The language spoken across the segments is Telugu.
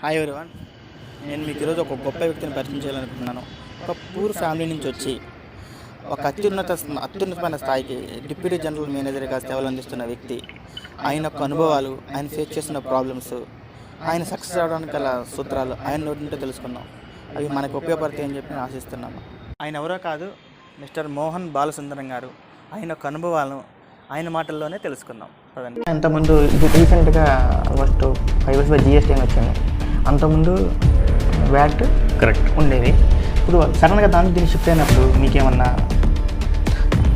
హాయ్ ఎవరివన్, నేను మీకు ఈరోజు ఒక గొప్ప వ్యక్తిని పరిచయం చేయాలనుకుంటున్నాను. ఒక పూర్ ఫ్యామిలీ నుంచి వచ్చి ఒక అత్యున్నతమైన స్థాయికి డిప్యూటీ జనరల్ మేనేజర్గా సేవలు అందిస్తున్న వ్యక్తి. ఆయన యొక్క అనుభవాలు, ఆయన ఫేస్ చేస్తున్న ప్రాబ్లమ్స్, ఆయన సక్సెస్ అవడానికి గల సూత్రాలు ఆయన నోటి నుండి తెలుసుకున్నాం. అవి మనకు ఉపయోగపడతాయి అని చెప్పి నేను ఆశిస్తున్నాను. ఆయన ఎవరో కాదు, మిస్టర్ మోహన్ బాలసుందరం గారు. ఆయన యొక్క అనుభవాలను ఆయన మాటల్లోనే తెలుసుకుందాం. అంతకుముందు రీసెంట్గా ఆల్మోస్ట్ 5 years GST అని వచ్చింది. అంతకుముందు వ్యాట్ కరెక్ట్ ఉండేది. ఇప్పుడు సడన్గా దీన్ని షిఫ్ట్ అయినప్పుడు మీకేమన్నా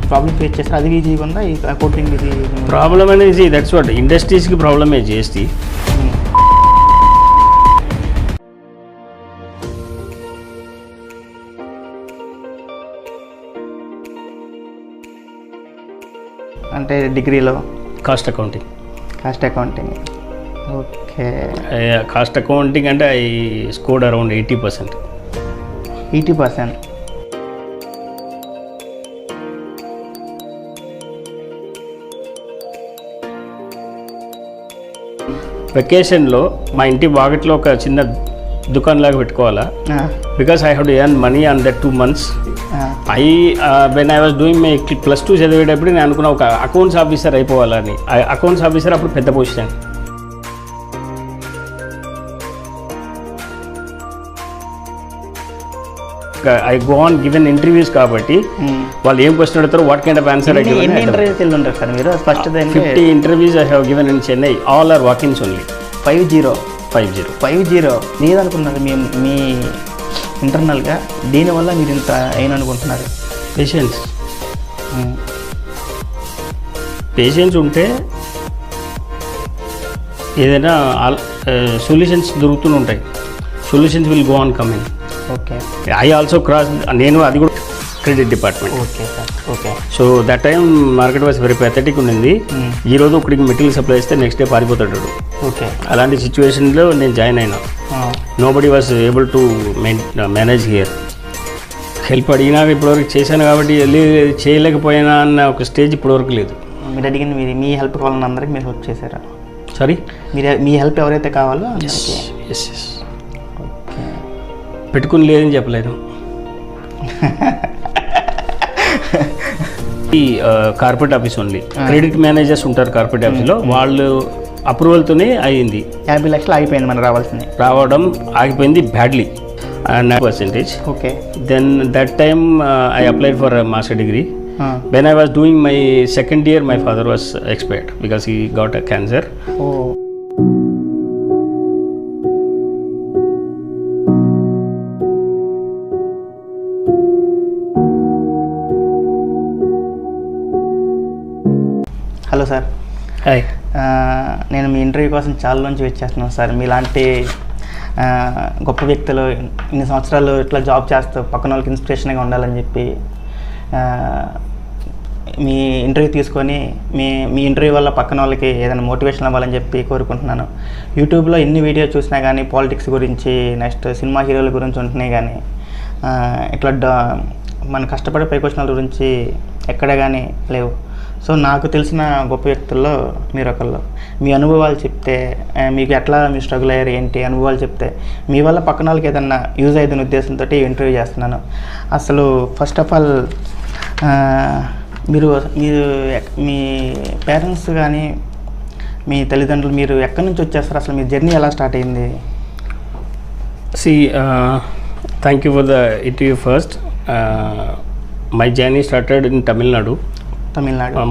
ప్రాబ్లమ్ ఫేస్ చేస్తారు? అది ఈజీగా ఉందా? ఈ అకౌంటింగ్ ఇది ప్రాబ్లమ్ అనేది దట్స్ వాట్ ఇండస్ట్రీస్కి ప్రాబ్లమే GST. అంటే డిగ్రీలో cost accounting okay. Cost accounting అంటే ఐ స్కోర్డ్ అరౌండ్ 80%. వెకేషన్లో మా ఇంటి వాకిట్లో ఒక చిన్న దుకాణం లాగా పెట్టుకోవాలా, because I have to earn money on that 2 months. When I was doing my +2 చదివేటప్పుడు నేను అనుకున్నా ఒక అకౌంట్స్ ఆఫీసర్ అయిపోవాలని. అకౌంట్స్ ఆఫీసర్ అప్పుడు పెద్ద position. I go on given interviews కాబట్టి వాళ్ళు ఏం క్వశ్చన్ అడుగుతారు, what kind of answer. 50 interviews I have given in Chennai. All are walk-ins only. 50 లేదనుకున్నారు మీ ఇంటర్నల్గా. దీనివల్ల మీరు ఇంత అయిన అనుకుంటున్నారు? పేషెన్స్ ఉంటే ఏదైనా సొల్యూషన్స్ దొరుకుతూనే ఉంటాయి. Solutions will go on coming. Okay. I also cross, నేను అది కూడా credit department. Okay sir. Okay. So that time market was very pathetic ఉండింది. ఈరోజు ఒకటికి మెటీరియల్ సప్లై చేస్తే నెక్స్ట్ డే పారిపోతాడు. ఓకే. అలాంటి సిచ్యువేషన్లో నేను జాయిన్ అయినా. Nobody was able to manage here. Help అడిగినా ఇప్పటివరకు చేశాను కాబట్టి చేయలేకపోయినా అన్న ఒక స్టేజ్ ఇప్పటివరకు లేదు. మీరు అడిగిన మీ హెల్ప్ కావాలని అందరికి మీరు హెల్ప్ చేశారా? సారీ, మీ హెల్ప్ ఎవరైతే కావాలో ఎస్ పెట్టుకుని లేదని చెప్పలేదు. ఈ corporate office only credit managers ఉంటారు కార్పొరేట్ ఆఫీస్లో, వాళ్ళు అప్రూవల్తోనే అయింది. 50 లక్షలు ఆగిపోయింది, మనకు రావడం ఆగిపోయింది badly. 9%. Okay. Then that time I applied for master degree. When I was doing my second year, my father was expired because he got a cancer. Hello sir. Hi. నేను మీ ఇంటర్వ్యూ కోసం చాలా నుంచి వెయిట్ చేస్తున్నాను సార్. మీలాంటి గొప్ప వ్యక్తులు ఇన్ని సంవత్సరాలు ఇట్లా జాబ్ చేస్తూ పక్కన వాళ్ళకి ఇన్స్పిరేషన్గా ఉండాలని చెప్పి మీ ఇంటర్వ్యూ తీసుకొని మీ ఇంటర్వ్యూ వల్ల పక్కన వాళ్ళకి ఏదైనా మోటివేషన్ అవ్వాలని చెప్పి కోరుకుంటున్నాను. యూట్యూబ్లో ఎన్ని వీడియోస్ చూసినా కానీ పాలిటిక్స్ గురించి, నెక్స్ట్ సినిమా హీరోల గురించి ఉంటున్నాయి, కానీ ఇట్లా మన కష్టపడే పైకి వచ్చిన వాళ్ళ గురించి ఎక్కడ కానీ లేవు. సో నాకు తెలిసిన గొప్ప వ్యక్తుల్లో మీరు ఒకళ్ళు. మీ అనుభవాలు చెప్తే, మీకు ఎట్లా మీ స్ట్రగుల్ అయ్యారు ఏంటి అనుభవాలు చెప్తే మీ వల్ల పక్కన వాళ్ళకి ఏదన్నా యూజ్ అయ్యేదని ఉద్దేశంతో ఇంటర్వ్యూ చేస్తున్నాను. అసలు ఫస్ట్ ఆఫ్ ఆల్ మీరు మీ పేరెంట్స్ కానీ మీ తల్లిదండ్రులు మీరు ఎక్కడి నుంచి వచ్చేస్తారు? అసలు మీ జర్నీ ఎలా స్టార్ట్ అయింది? Thank you for the interview first. My journey started in Tamil Nadu.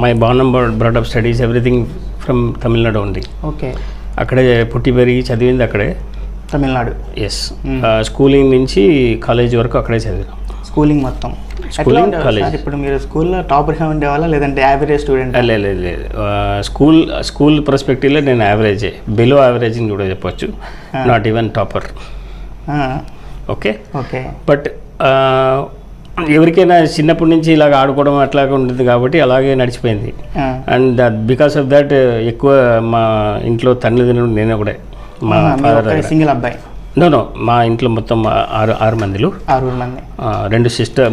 My born and brought up studies everything from Tamil Nadu ఉంది. ఓకే. అక్కడే పుట్టి పెరిగి చదివింది అక్కడే, తమిళనాడు. ఎస్. స్కూలింగ్ నుంచి కాలేజ్ వరకు అక్కడే చదివాను. స్కూలింగ్ మొత్తం కాలేజ్. ఇప్పుడు మీరు స్కూల్లో టాపర్గా ఉండేవాళ్ళ లేదంటే యావరేజ్ స్టూడెంట్? లేదు, స్కూల్ పర్స్పెక్టివ్లో నేను యావరేజే, బిలో యావరేజ్ అని కూడా చెప్పొచ్చు, not even topper. Okay. But ఎవరికైనా చిన్నప్పటి నుంచి ఇలాగ ఆడుకోవడం అట్లాగే ఉంటుంది కాబట్టి అలాగే నడిచిపోయింది. అండ్ బికాస్ ఆఫ్ దట్ ఎక్కువ మా ఇంట్లో తల్లిదండ్రులు నేను ఒకటే. మా ఫాదర్ సింగిల్ అబ్బాయి? నో, మా ఇంట్లో మొత్తం 6 మంది.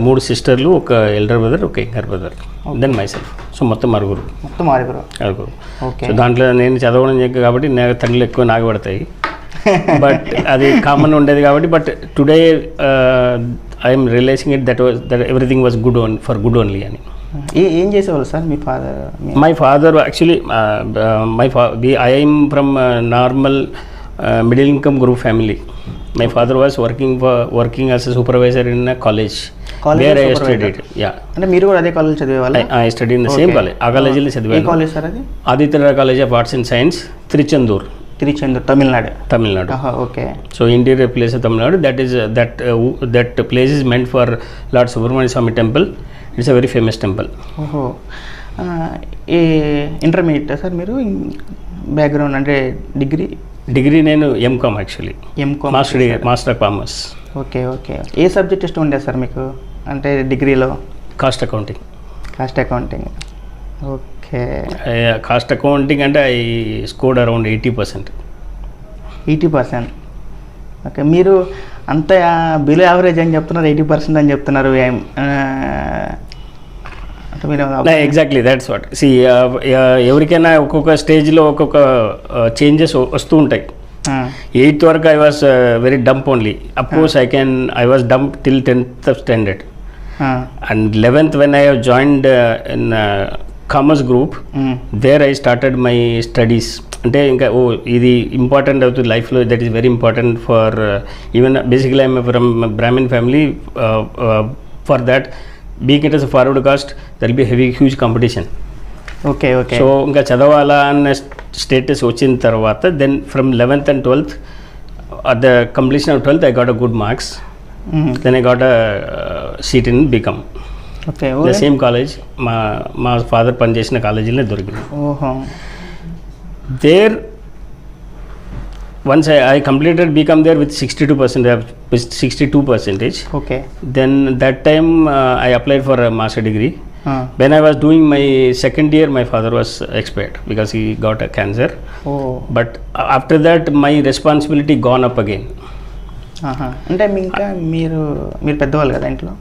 3 సిస్టర్లు, ఒక ఎల్డర్ బ్రదర్, ఒక younger brother, then myself. So మొత్తం అరుగురు. ఓకే. సో దాంట్లో నేను చదవడం కాబట్టి తండ్రులు ఎక్కువ నాకు పడతాయి. బట్ అది కామన్ ఉండేది కాబట్టి. But today I'm realising it that everything was good for good only అని. ఏం చేసేవాళ్ళు సార్ మీ father? My father actually I'm from normal middle income group family. My father was working as a supervisor in a college. There I studied. Yeah. అంటే మీరు కూడా అదే కాలేజ్ చదివేవాళ్ళ? I studied in the same college. ఆ కాలేజీలో చదివాను. ఏ కాలేజ్ సార్ అది? Aditya college of arts and science, Tiruchendur, Tamil Nadu. Okay. So interior place of Tamil Nadu. That place is meant for Lord Subrahmanya Swamy temple. It's a very famous temple. ఓహో. ఈ ఇంటర్మీడియట్ సార్ మీరు బ్యాక్గ్రౌండ్ అంటే డిగ్రీ నేను MCom actually. MCom master of commerce. Okay. ఏ సబ్జెక్ట్ ఇష్టం ఉండేది సార్ మీకు అంటే డిగ్రీలో? Cost accounting. Okay. Cost accounting అంటే ఐ స్కోర్డ్ అరౌండ్ 80%. 80%. ఓకే. మీరు అంత బిలో యావరేజ్ అని చెప్తున్నారు, 80% అని చెప్తున్నారు. Exactly that's what. సి ఎవరికైనా ఒక్కొక్క స్టేజ్లో ఒక్కొక్క చేంజెస్ వస్తూ ఉంటాయి. 8th వరకు I was very dumb only. Of course I was dumb till 10th standard. And 11th when I have joined in commerce group, there I started my studies. అంటే ఇంకా ఇది ఇంపార్టెంట్ అవుతుంది లైఫ్లో. That is very important for even basically I'm from Brahmin family. For that being it is forward caste there will be huge competition. Okay. So ఇంకా చదవాలా అన్న స్టేటస్ వచ్చిన తర్వాత then from 11th and 12th at the completion of 12th I got a good marks. Then I got a seat in BCom. Okay. The same college మా ఫాదర్ పనిచేసిన కాలేజీలో దొరికింది. ఓహో. There once I completed BCom there with 62%. Okay. Then that time I applied for a master degree. When I was doing my second year, my father was expired because he got a cancer. Oh. But after that, my responsibility gone up again. అంటే ఇంకా మీరు పెద్దవాళ్ళు కదా ఇంట్లో?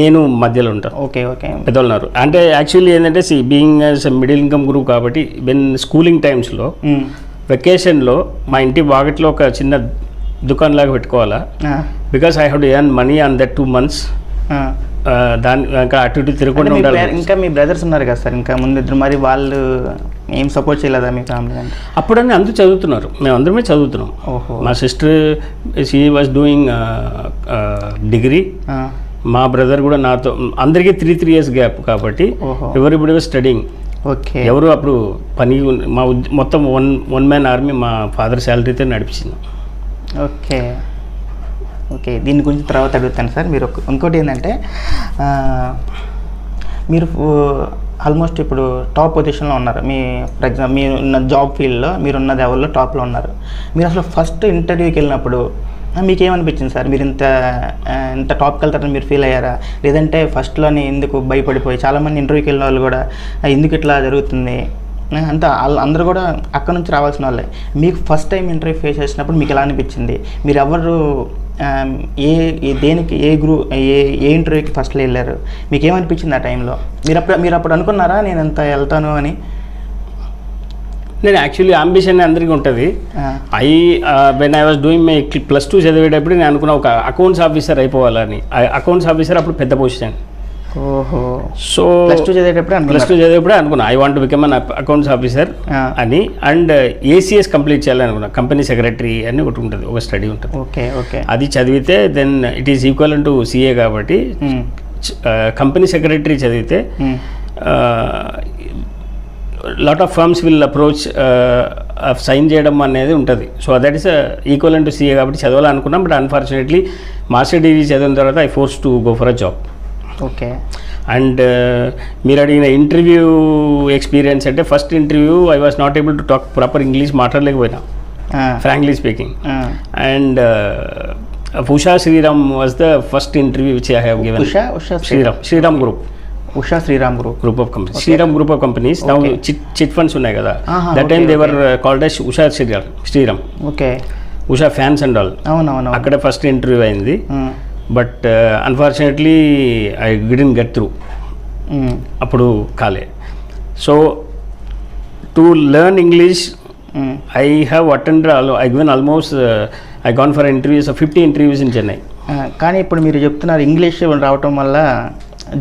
నేను మధ్యలో ఉంటాను. ఓకే. పెద్దవాళ్ళు ఉన్నారు. అంటే యాక్చువల్లీ ఏంటంటే being as middle income group కాబట్టి వెన్ స్కూలింగ్ టైమ్స్లో వెకేషన్లో మా ఇంటి వాగట్లో ఒక చిన్న దుకాణం లాగా పెట్టుకోవాలా. Because I have to earn money on that 2 months. దాని ఇంకా అటు ఇటు తిరగకుండా ఉండాలి. ఇంకా మీ బ్రదర్స్ ఉన్నారు కదా సార్, ఇంకా ముందు మరి వాళ్ళు ఏం సపోర్ట్ చేయలేదా మీ ఫ్యామిలీ? అప్పుడన్నీ అందరూ చదువుతున్నారు, మేము అందరమే చదువుతున్నాం. మా sister she was doing degree. మా బ్రదర్ కూడా నాతో, అందరికీ 3 years గ్యాప్ కాబట్టి ఎవరిబడి వాజ్ స్టడీయింగ్. ఓకే. ఎవరు అప్పుడు పని మా మొత్తం వన్ మ్యాన్ ఆర్మీ మా ఫాదర్ శాలరీతో నడిపించింది. ఓకే. దీని గురించి తర్వాత అడుగుతాను సార్. మీరు ఇంకోటి ఏంటంటే మీరు ఆల్మోస్ట్ ఇప్పుడు టాప్ పొజిషన్లో ఉన్నారు. ఫర్ ఎగ్జాంపుల్ మీరున్న జాబ్ ఫీల్డ్లో మీరున్న లెవెల్లో టాప్లో ఉన్నారు. మీరు అసలు ఫస్ట్ ఇంటర్వ్యూకి వెళ్ళినప్పుడు మీకేమనిపించింది సార్? మీరు ఇంత టాప్కి వెళ్తారని మీరు ఫీల్ అయ్యారా? లేదంటే ఫస్ట్లోనే ఎందుకు భయపడిపోయి, చాలామంది ఇంటర్వ్యూకి వెళ్ళిన వాళ్ళు కూడా ఎందుకు ఇట్లా జరుగుతుంది అంతా అందరూ కూడా అక్కడ నుంచి రావాల్సిన వాళ్ళే. మీకు ఫస్ట్ టైం ఇంటర్వ్యూ ఫేస్ చేసినప్పుడు మీకు ఎలా అనిపించింది? మీరు ఎవరు దేనికి ఏ ఇంటర్వ్యూకి ఫస్ట్లో వెళ్ళారు? మీకు ఏమనిపించింది ఆ టైంలో? మీరు అప్పుడు అనుకున్నారా నేను ఎంత వెళ్తాను అని? నేను యాక్చువల్లీ అంబిషన్ అందరికీ ఉంటుంది. When I was doing my +2 చదివేటప్పుడు నేను అనుకున్నా ఒక అకౌంట్స్ ఆఫీసర్ అయిపోవాలని. అకౌంట్స్ ఆఫీసర్ అప్పుడు పెద్ద పొజిషన్. ఓహో. సో +2 చదివేటప్పుడే అనుకున్నా I want become an accounts officer అని. అండ్ ACS కంప్లీట్ చేయాలని అనుకున్నా. కంపెనీ సెక్రటరీ అని ఒకటి ఉంటుంది, ఒక స్టడీ ఉంటుంది. ఓకే. అది చదివితే then it is equal to CA కాబట్టి కంపెనీ సెక్రటరీ చదివితే lot of firms will approach sign చేయడం అనేది ఉంటుంది. So that is equal to CA కాబట్టి చదవాలనుకున్నాం. బట్ అన్ఫార్చునేట్లీ మాస్టర్ డిగ్రీ చదివిన తర్వాత I force to go for a job. Okay. And మీరు అడిగిన ఇంటర్వ్యూ ఎక్స్పీరియన్స్ అంటే first interview I was not able to talk proper English, మాట్లాడలేకపోయినా frankly speaking. And Usha Shriram was the first interview which I have given. Shriram group. Usha Shriram group of companies. Shriram group of companies. Now chit funds ఉన్నాయి కదా, that time they were called as Usha Shriram. Okay. Usha fans and all. అవునవును. అక్కడ ఫస్ట్ ఇంటర్వ్యూ అయింది. But unfortunately I didn't get through. అప్పుడు కాలే. So to learn English I have attended, I given almost, I gone for interviews of 50 interviews in Chennai. కానీ ఇప్పుడు మీరు చెప్తున్నారు ఇంగ్లీష్ రావటం వల్ల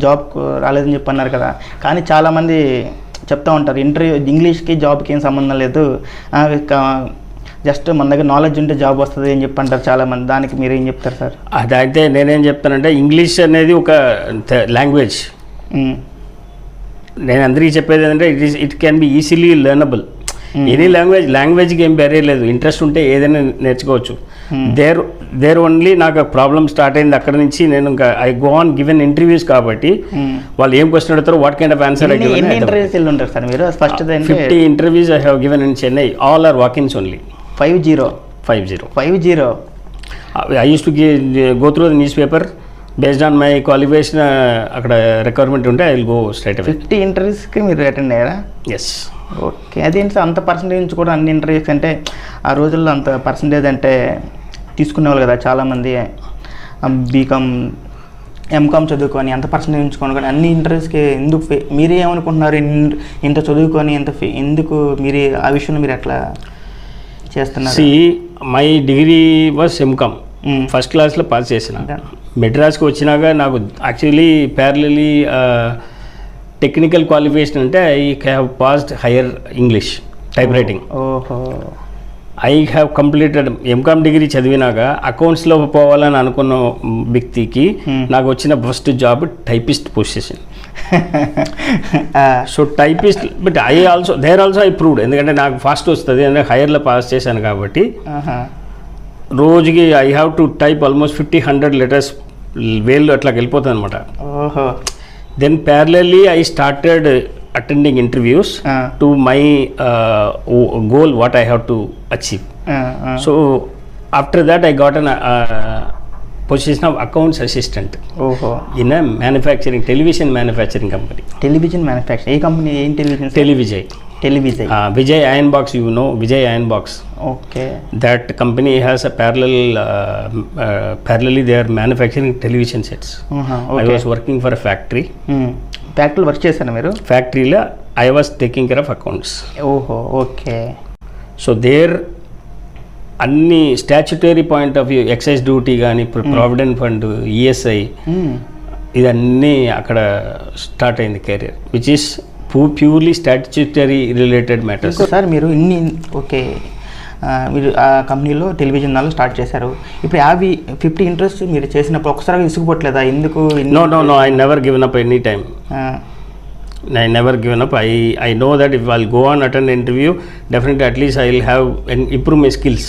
జాబ్ రాలేదని చెప్పి అన్నారు కదా, కానీ చాలామంది చెప్తూ ఉంటారు ఇంగ్లీష్కి జాబ్కి ఏం సంబంధం లేదు, జస్ట్ మన దగ్గర నాలెడ్జ్ ఉంటే జాబ్ వస్తుంది అని చెప్పి అంటారు చాలామంది. దానికి మీరు ఏం చెప్తారు సార్? అదైతే నేనేం చెప్తానంటే ఇంగ్లీష్ అనేది ఒక లాంగ్వేజ్. నేను అందరికీ చెప్పేది ఏంటంటే it can be easily learnable. Any లాంగ్వేజ్కి ఏం బ్యారియర్ లేదు, ఇంట్రెస్ట్ ఉంటే ఏదైనా నేర్చుకోవచ్చు. దేర్ ఓన్లీ నాకు ప్రాబ్లమ్ స్టార్ట్ అయింది అక్కడ నుంచి. నేను ఇంకా I go on given interviews కాబట్టి వాళ్ళు ఏం క్వశ్చన్ అడుగుతారు, what kind of answer. 50 interviews I have given in Chennai, all are walk-ins only. 50 I used to go through the newspaper based on my qualification. అక్కడ రిక్వైర్మెంట్ ఉంటే ఐ విల్ గో స్ట్రైట్ అవే. 50 ఇంటర్వ్యూస్కి మీరు అటెండ్ అయ్యారా? ఎస్. ఓకే, అదేంటి అంత పర్సంటేజ్ నుంచి కూడా అన్ని ఇంటర్వ్యూస్ అంటే ఆ రోజుల్లో అంత పర్సంటేజ్ అంటే తీసుకునేవాళ్ళు కదా చాలామంది. బీకామ్ ఎంకామ్ చదువుకొని అంత పర్సంటేజ్ ఉంచుకొని కానీ అన్ని ఇంటర్వ్యూస్కి ఎందుకు మీరే ఏమనుకుంటున్నారు? ఇంత చదువుకొని ఎందుకు మీరు ఆ విషయంలో మీరు ఎట్లా చేస్తున్నారు? My degree was MCom, first క్లాస్లో పాస్ చేసిన. మెడ్రాస్కి వచ్చినాక నాకు యాక్చువల్లీ ప్యారలీ టెక్నికల్ క్వాలిఫికేషన్ అంటే I have passed higher English type writing. ఓహో. I have completed MCom degree చదివినాక అకౌంట్స్లో పోవాలని అనుకున్న వ్యక్తికి నాకు వచ్చిన first job typist position. So typist, but there also I proved, ఎందుకంటే నాకు ఫాస్ట్ వస్తుంది అంటే హైయర్లో పాస్ చేశాను కాబట్టి రోజుకి I have to type almost 50-100 letters వేళ్ళు అట్లా వెళ్ళిపోతుంది అనమాట. ఓహో. Then parallelly I started attending interviews to my goal what I have to achieve. So after that I got an position of accounts assistant in a manufacturing, television manufacturing company. Television manufacturing, A company? ఏం television? Television. Vijay Iron Box, you know Vijay Iron Box. Okay. That company has a parallelly they are manufacturing television sets. Okay. I was working for a factory. ఫ్యాక్టరీలో వర్క్ చేశాను మీరు? ఫ్యాక్టరీలో I was taking care of accounts. ఓహో. ఓకే. సో దేర్ అన్ని statutory point of view, excise duty కానీ, ప్రావిడెంట్ ఫండ్, ఈఎస్ఐ, ఇదన్నీ అక్కడ స్టార్ట్ అయింది career, which is purely statutory related matters. Sir మీరు ఓకే, మీరు ఆ కంపెనీలో టెలివిజన్ దానిలో స్టార్ట్ చేశారు. ఇప్పుడు 50 ఇంట్రెస్ట్ మీరు చేసినప్పుడు ఒకసారి విసుగుపోవట్లేదా? ఎందుకు? No, I never given up any time. I never given up. I know that if I'll go on attend the interview, definitely at least I'll have and improve my skills.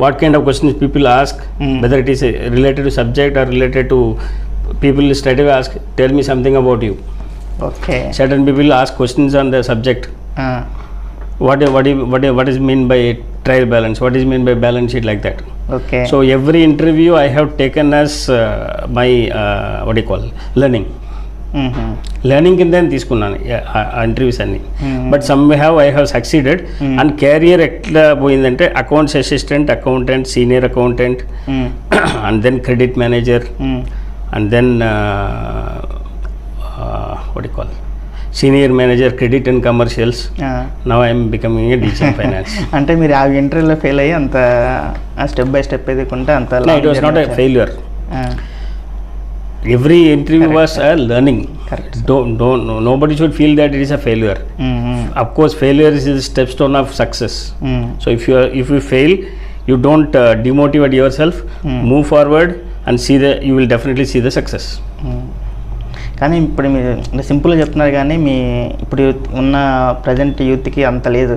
What kind of questions people ask, whether it is related to subject or related to people straight away ask, tell me something about you. Okay. Certain people ask questions on the subject. What is mean by trial balance? What is mean by balance sheet, like that? Okay. So every interview I have taken as my learning. Learning కింద తీసుకున్నాను ఆ ఇంటర్వ్యూస్ అన్ని. But some have I have succeeded. And career ఎట్లా పోయిందంటే accounts assistant, accountant, senior accountant, and then credit manager, and then senior manager credit and commercials. Now I'm becoming a teacher finance. అంటే మీరు ఆ ఇంటర్వ్యూలో ఫెయిల్ అయ్యి అంత స్టెప్ బై స్టెప్ ఎదుకుంటే అంత it was not a failure. Every interview was a learning. Correct. Nobody should feel that it is a failure. Of course, failure is the stepstone of success. So if you fail, you don't demotivate yourself. Move forward and you will definitely see the success. కానీ ఇప్పుడు మీరు సింపుల్గా చెప్తున్నారు, కానీ ఇప్పుడు ఉన్న ప్రజెంట్ యూత్కి అంత లేదు.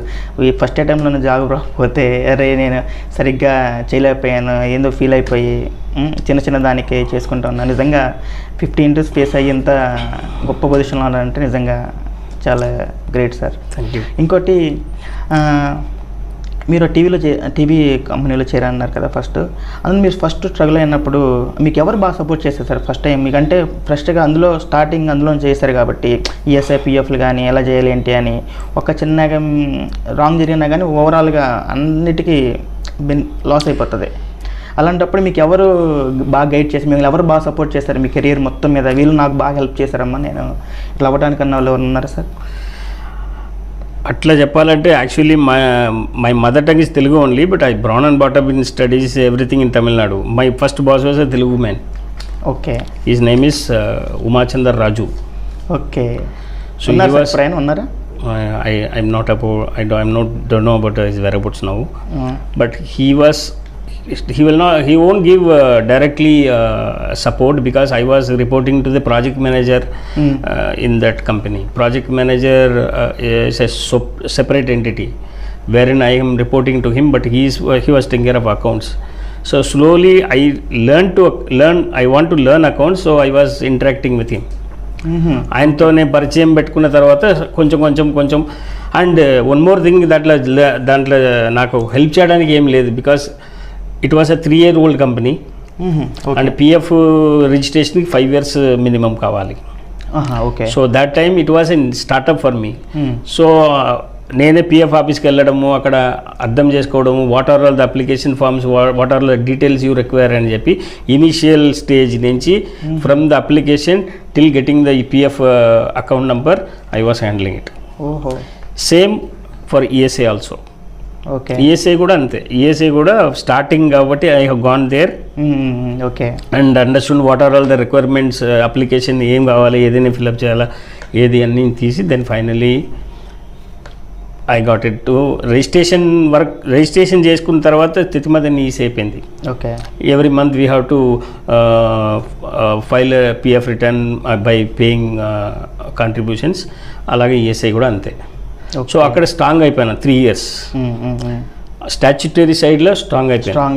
ఈ ఫస్ట్ అటెంప్ట్లోనే జాబ్ రాకపోతే అరే నేను సరిగ్గా చేయలేకపోయాను ఏందో ఫీల్ అయిపోయి చిన్న దానికి చేసుకుంటా ఉన్నాను. నిజంగా 50 ఇంటర్వ్యూస్ ఫేస్ అయ్యేంత గొప్ప పొజిషన్లో ఉన్నారంటే నిజంగా చాలా గ్రేట్ సార్. Thank you. ఇంకోటి, మీరు టీవీ కంపెనీలో చేరన్నారు కదా ఫస్ట్. అందులో మీరు ఫస్ట్ స్ట్రగుల్ అయినప్పుడు మీకు ఎవరు బాగా సపోర్ట్ చేస్తారు సార్ ఫస్ట్ టైం? మీకంటే ఫ్రెష్గా అందులో స్టార్టింగ్ అందులో చేశారు కాబట్టి ఈఎస్ఐ, పిఎఫ్లు కానీ ఎలా చేయాలి ఏంటి అని ఒక చిన్నగా రాంగ్ జరిగినా కానీ ఓవరాల్గా అన్నిటికీ లాస్ అయిపోతుంది. అలాంటప్పుడు మీకు ఎవరు బాగా గైడ్ చేసి, మిమ్మల్ని ఎవరు బాగా సపోర్ట్ చేస్తారు మీ కెరీర్ మొత్తం మీద? వీళ్ళు నాకు బాగా హెల్ప్ చేశారమ్మా నేను ఇట్లా అవ్వడానికన్నా వాళ్ళు ఉన్నారా సార్? అట్లా చెప్పాలంటే actually my mother tongue is Telugu only, but I brown and బాటప్ in studies everything in Tamil Nadu. My first boss was a Telugu man. Okay. His name is ఉమాచందర్ Raju. Okay. So ఉన్నారా? I'm not about, don't know about his whereabouts now, but he won't give directly support, because I was reporting to the project manager in that company. Project manager is a separate entity wherein I am reporting to him, but he was taking care of accounts. So slowly I want to learn accounts, so I was interacting with him. ఆయనతో నేను పరిచయం పెట్టుకున్న తర్వాత కొంచెం అండ్ వన్ మోర్ థింగ్ దాంట్లో నాకు హెల్ప్ చేయడానికి ఏం లేదు, because it was a 3-year-old company and PF రిజిస్ట్రేషన్కి 5 years మినిమం కావాలి. So that time it was in startup for me. So నేనే పిఎఫ్ ఆఫీస్కి వెళ్ళడము, అక్కడ అర్థం చేసుకోవడము, what are all the application forms, what are the details you require అని చెప్పి ఇనిషియల్ స్టేజ్ నుంచి from the application till getting the PF account number I was handling it. Same for ESI also. Okay. ESI కూడా అంతే. ఈఎస్ఐ కూడా స్టార్టింగ్ కాబట్టి I have gone there. Okay. And understood what are all the requirements, application ఏం కావాలి, ఏదైనా ఫిల్అప్ చేయాలా, ఏది అన్నీ తీసి then finally I got it to registration చేసుకున్న తర్వాత స్థితిమతిని ఈసీ అయిపోయింది. Okay. Every month we have to file PF written by paying contributions. అలాగే ఈఎస్ఐ కూడా అంతే. సో అక్కడ స్ట్రాంగ్ అయిపోయాను 3 years. స్టాచ్యుటరీ సైడ్లో స్ట్రాంగ్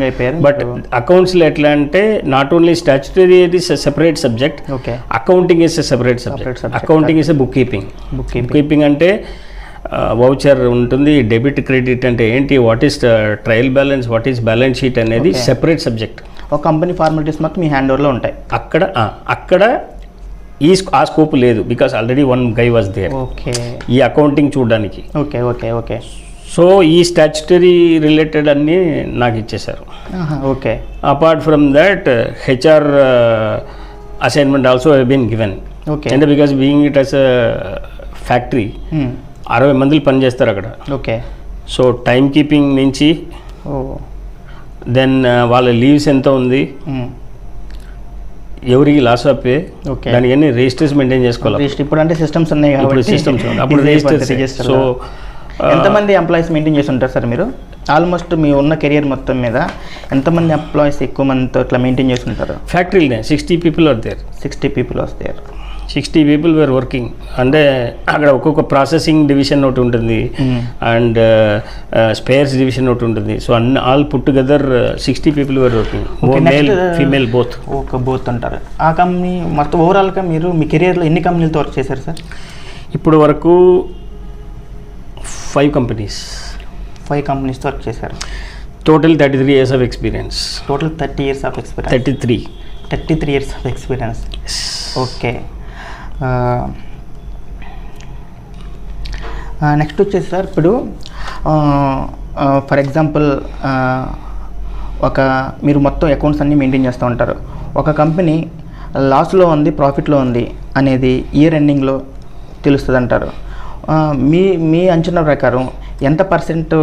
అయిపోయారు. బట్ అకౌంట్స్లో ఎట్లా అంటే not only statutory is a separate subject, accounting is a separate subject. Accounting is a bookkeeping అంటే వౌచర్ ఉంటుంది, డెబిట్ క్రెడిట్ అంటే ఏంటి, what is trial balance, what is balance sheet అనేది సెపరేట్ సబ్జెక్ట్. ఒక కంపెనీ ఫార్మాలిటీస్ మొత్తం మీ హ్యాండ్ ఓవర్లో ఉంటాయి. అక్కడ ఆ స్కోప్ లేదు, because already one guy was there ఈ అకౌంటింగ్ చూడడానికి. ఓకే. సో ఈ స్టాచ్యుటరీ రిలేటెడ్ అన్నీ నాకు ఇచ్చేశారు. Okay. Apart from that HR assignment also have been given. అంటే because being it as factory 60 మంది పనిచేస్తారు అక్కడ. ఓకే. సో టైం కీపింగ్ నుంచి దెన్ వాళ్ళ లీవ్స్ ఎంత ఉంది, ఎవరికి లాస్ ఆఫ్ పే, దానికి అన్ని రిజిస్టర్స్ మెయింటైన్ చేసుకోవాలి. ఇప్పుడు అంటే సిస్టమ్స్ ఉన్నాయి కాబట్టి సిస్టమ్స్ అప్పుడు రిజిస్టర్. సో ఎంతమంది ఎంప్లాయీస్ మెయింటైన్ చేసి ఉంటారు సార్ మీరు? ఆల్మోస్ట్ మీ ఉన్న కెరియర్ మొత్తం మీద ఎంతమంది ఎంప్లాయీస్ ఎక్కువ మందితో ఇట్లా మెయింటైన్ చేసి ఉంటారు? ఫ్యాక్టరీలో 60 people are there. 60 people are there. 60 people were working. అంటే అక్కడ ఒక్కొక్క ప్రాసెసింగ్ డివిజన్ ఒకటి ఉంటుంది అండ్ స్పేర్స్ డివిజన్ ఒకటి ఉంటుంది. So all put together 60 people were working, male female both. Both అంటారు. ఆ కంపెనీ మొత్తం ఓవరాల్గా మీరు మీ కెరియర్లో ఎన్ని కంపెనీలతో వర్క్ చేశారు సార్? ఇప్పుడు వరకు 5 companies. 5 companiesతో వర్క్ చేశారు. Total 33 years of experience. Total 30 years of experience. 33 years of experience. Okay. Next వచ్చేసి సార్, ఇప్పుడు ఫర్ ఎగ్జాంపుల్ మీరు మొత్తం అకౌంట్స్ అన్నీ మెయింటైన్ చేస్తూ ఉంటారు. ఒక కంపెనీ లాస్లో ఉంది, ప్రాఫిట్లో ఉంది అనేది ఇయర్ ఎండింగ్లో తెలుస్తుంది అంటారు. మీ అంచనా ప్రకారం ఎంత పర్సెంట్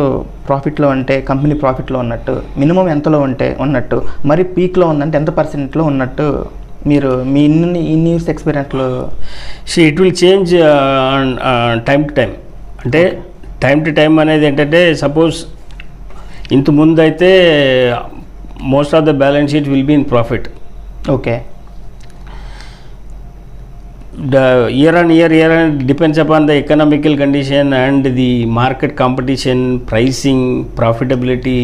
ప్రాఫిట్లో అంటే కంపెనీ ప్రాఫిట్లో ఉన్నట్టు, మినిమం ఎంతలో ఉన్నట్టు, మరి పీక్లో ఉందంటే ఎంత పర్సెంట్లో ఉన్నట్టు మీరు మీ ఇన్ని ఇయర్స్ ఎక్స్పీరియన్స్లో? It will change time to time. అంటే టైం టు టైం అనేది ఏంటంటే, సపోజ్ ఇంతకుముందు అయితే most of the balance sheet will be in profit. Okay. The year on year depends upon the economical condition and the market competition, pricing, profitability.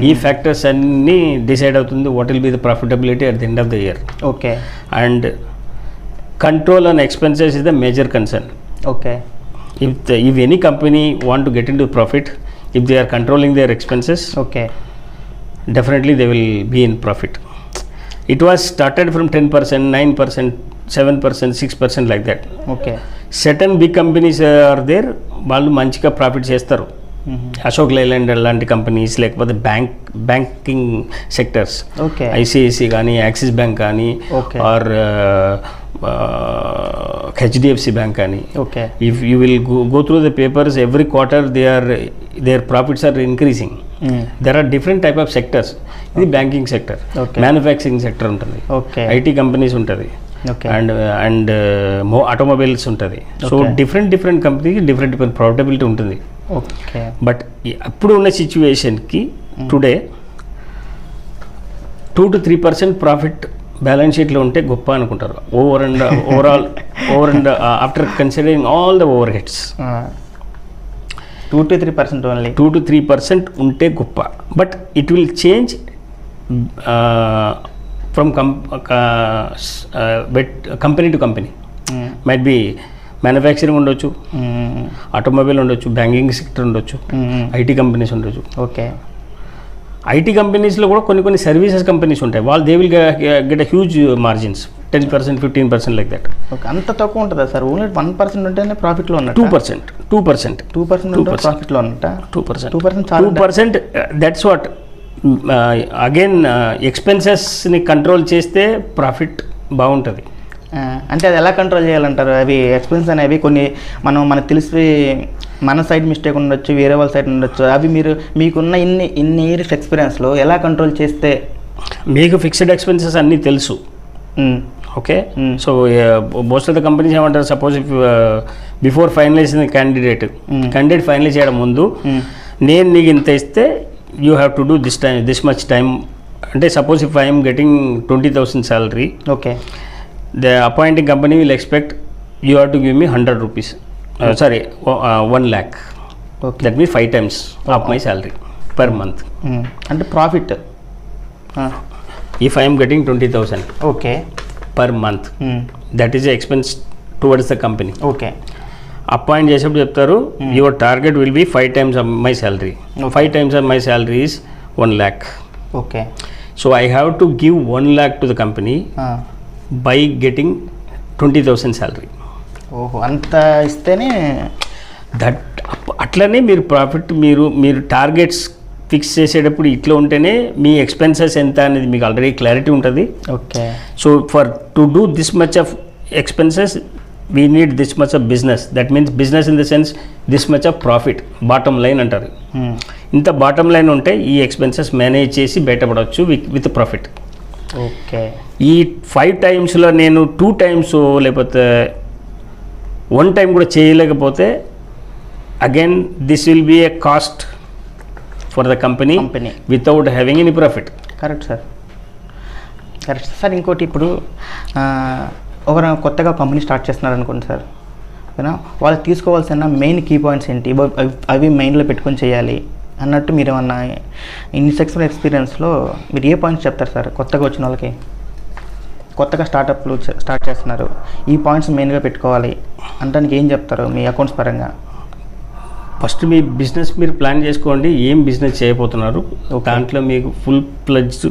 ఈ ఫ్యాక్టర్స్ అన్నీ డిసైడ్ అవుతుంది what will be the profitability at the end of the year. Okay. And control on expenses is the major concern. Okay. If any company want to get into profit, if they are controlling their expenses, okay, definitely they will be in profit. It was started from 10%, 9%, 7%, 6% like that. Okay. Certain big companies are there, వాళ్ళు మంచిగా ప్రాఫిట్ చేస్తారు. అశోక్ లైలాండ్ లాంటి కంపెనీస్, లేకపోతే బ్యాంకింగ్ సెక్టర్స్, ఐసిఐసి కానీ, యాక్సిస్ బ్యాంక్ కానీ, ఆర్ HDFC బ్యాంక్ కానీ. Okay. If you will go through the papers, every quarter their profits are increasing. There are different type of sectors. ఇది బ్యాంకింగ్ సెక్టర్, మ్యానుఫ్యాక్చరింగ్ సెక్టర్ ఉంటుంది, IT కంపెనీస్ ఉంటుంది, అండ్ ఆటోమొబైల్స్ ఉంటుంది. సో డిఫరెంట్ కంపెనీకి డిఫరెంట్ ప్రాఫిటబిలిటీ ఉంటుంది. బట్ అప్పుడు ఉన్న సిచ్యువేషన్కి టుడే 2 to 3% ప్రాఫిట్ బ్యాలెన్స్ షీట్లో ఉంటే గొప్ప అనుకుంటారు. Overall after considering all the over heads 2 to 3% only. 2 to 3% ఉంటే గొప్ప. But it will change from company to company. Might be manufacturing ఉండొచ్చు, ఆటోమొబైల్ ఉండొచ్చు, బ్యాంకింగ్ సెక్టర్ ఉండొచ్చు, IT కంపెనీస్ ఉండొచ్చు. ఓకే. IT కంపెనీస్లో కూడా కొన్ని సర్వీసెస్ కంపెనీస్ ఉంటాయి. వాళ్ళు they will get a huge margins, 10%, 15% like that. Okay. అంత తక్కువ ఉంటుందా సార్? ఓన్లీ 1% ఉంటేనే ప్రాఫిట్లో ఉన్నట్టు? 2% ప్రాఫిట్లో ఉన్నట్ట? 2%. That's what. అగైన్ ఎక్స్పెన్సెస్ని కంట్రోల్ చేస్తే ప్రాఫిట్ బాగుంటుంది. అంటే అది ఎలా కంట్రోల్ చేయాలంటారు? అవి ఎక్స్పెన్స్ అనేవి కొన్ని మనకు తెలిసి మన సైడ్ మిస్టేక్ ఉండొచ్చు, వేరే వాళ్ళ సైడ్ ఉండొచ్చు. అవి మీకున్న ఇన్ని ఇయర్స్ ఎక్స్పీరియన్స్లో ఎలా కంట్రోల్ చేస్తే? మీకు ఫిక్స్డ్ ఎక్స్పెన్సెస్ అన్నీ తెలుసు. Okay. So most of the companies ఏమంటారు, suppose if before finalising candidate finalise చేయడం ముందు నేను నీకు ఇంత ఇస్తే you have to do this much time. అంటే suppose if I'm getting 20,000 salary, okay, the appointing company will expect you have to give me 100 rupees. 1 lakh. Okay. That means 5 times of my salary per month. And profit. If I am getting 20,000. Okay. Per month. That is the expense towards the company. Okay. Appoint చేసేప్పుడు చెప్తారు your target will be 5 times of my salary. 5 times of my salary is 1 lakh. Okay. So I have to give 1 lakh to the company. By getting 20,000 salary. ఓహో, అంత ఇస్తేనే అట్లనే మీరు ప్రాఫిట్ మీరు టార్గెట్స్ ఫిక్స్ చేసేటప్పుడు ఇట్లా ఉంటేనే మీ ఎక్స్పెన్సెస్ ఎంత అనేది మీకు ఆల్రెడీ క్లారిటీ ఉంటుంది. Okay. So for to do this much of expenses we need this much of business. That means business in the sense this much of profit, bottom line అంటారు. ఇంత బాటమ్ లైన్ ఉంటే ఈ ఎక్స్పెన్సెస్ మేనేజ్ చేసి బయటపడవచ్చు విత్ ప్రాఫిట్. ఓకే. ఈ 5 టైమ్స్లో నేను 2 టైమ్స్ లేకపోతే 1 టైం కూడా చేయలేకపోతే again this will be a cost for the company without having any profit. Correct sir. ఇంకోటి, ఇప్పుడు ఒకరు కొత్తగా కంపెనీ స్టార్ట్ చేస్తున్నారు అనుకోండి సార్, వాళ్ళు తీసుకోవాల్సిన మెయిన్ కీ పాయింట్స్ ఏంటి? అవి మైండ్లో పెట్టుకొని చేయాలి అన్నట్టు మీరు ఏమన్నా ఇన్ని సెక్షన్ ఎక్స్పీరియన్స్లో మీరు ఏ పాయింట్స్ చెప్తారు సార్ కొత్తగా వచ్చిన వాళ్ళకి? కొత్తగా స్టార్టప్లు స్టార్ట్ చేస్తున్నారు, ఈ పాయింట్స్ మెయిన్గా పెట్టుకోవాలి అంటానికి ఏం చెప్తారు మీ అకౌంట్స్ పరంగా? ఫస్ట్ మీ బిజినెస్ మీరు ప్లాన్ చేసుకోండి, ఏం బిజినెస్ చేయబోతున్నారు. దాంట్లో మీకు ఫుల్ ప్లెడ్జ్డ్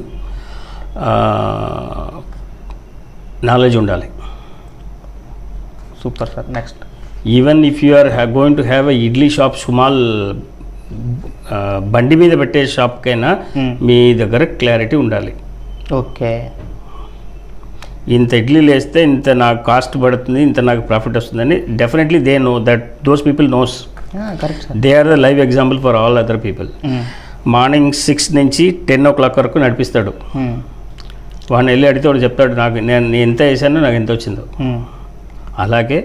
నాలెడ్జ్ ఉండాలి. Super sir. Next, even if you are going to have a idli shop, small బండి మీద పెట్టే షాప్కైనా మీ దగ్గర క్లారిటీ ఉండాలి. ఓకే. ఇంత ఇడ్లీలు వేస్తే ఇంత నాకు కాస్ట్ పడుతుంది, ఇంత నాకు ప్రాఫిట్ వస్తుందని definitely they know that. Those people knows. They are the live example for all other people. Morning 6 నుంచి 10 o'clock వరకు నడిపిస్తాడు. వాడిని వెళ్ళి అడిగితే వాడు చెప్తాడు నేను ఎంత వేసానో నాకు ఎంత వచ్చిందో. అలాగే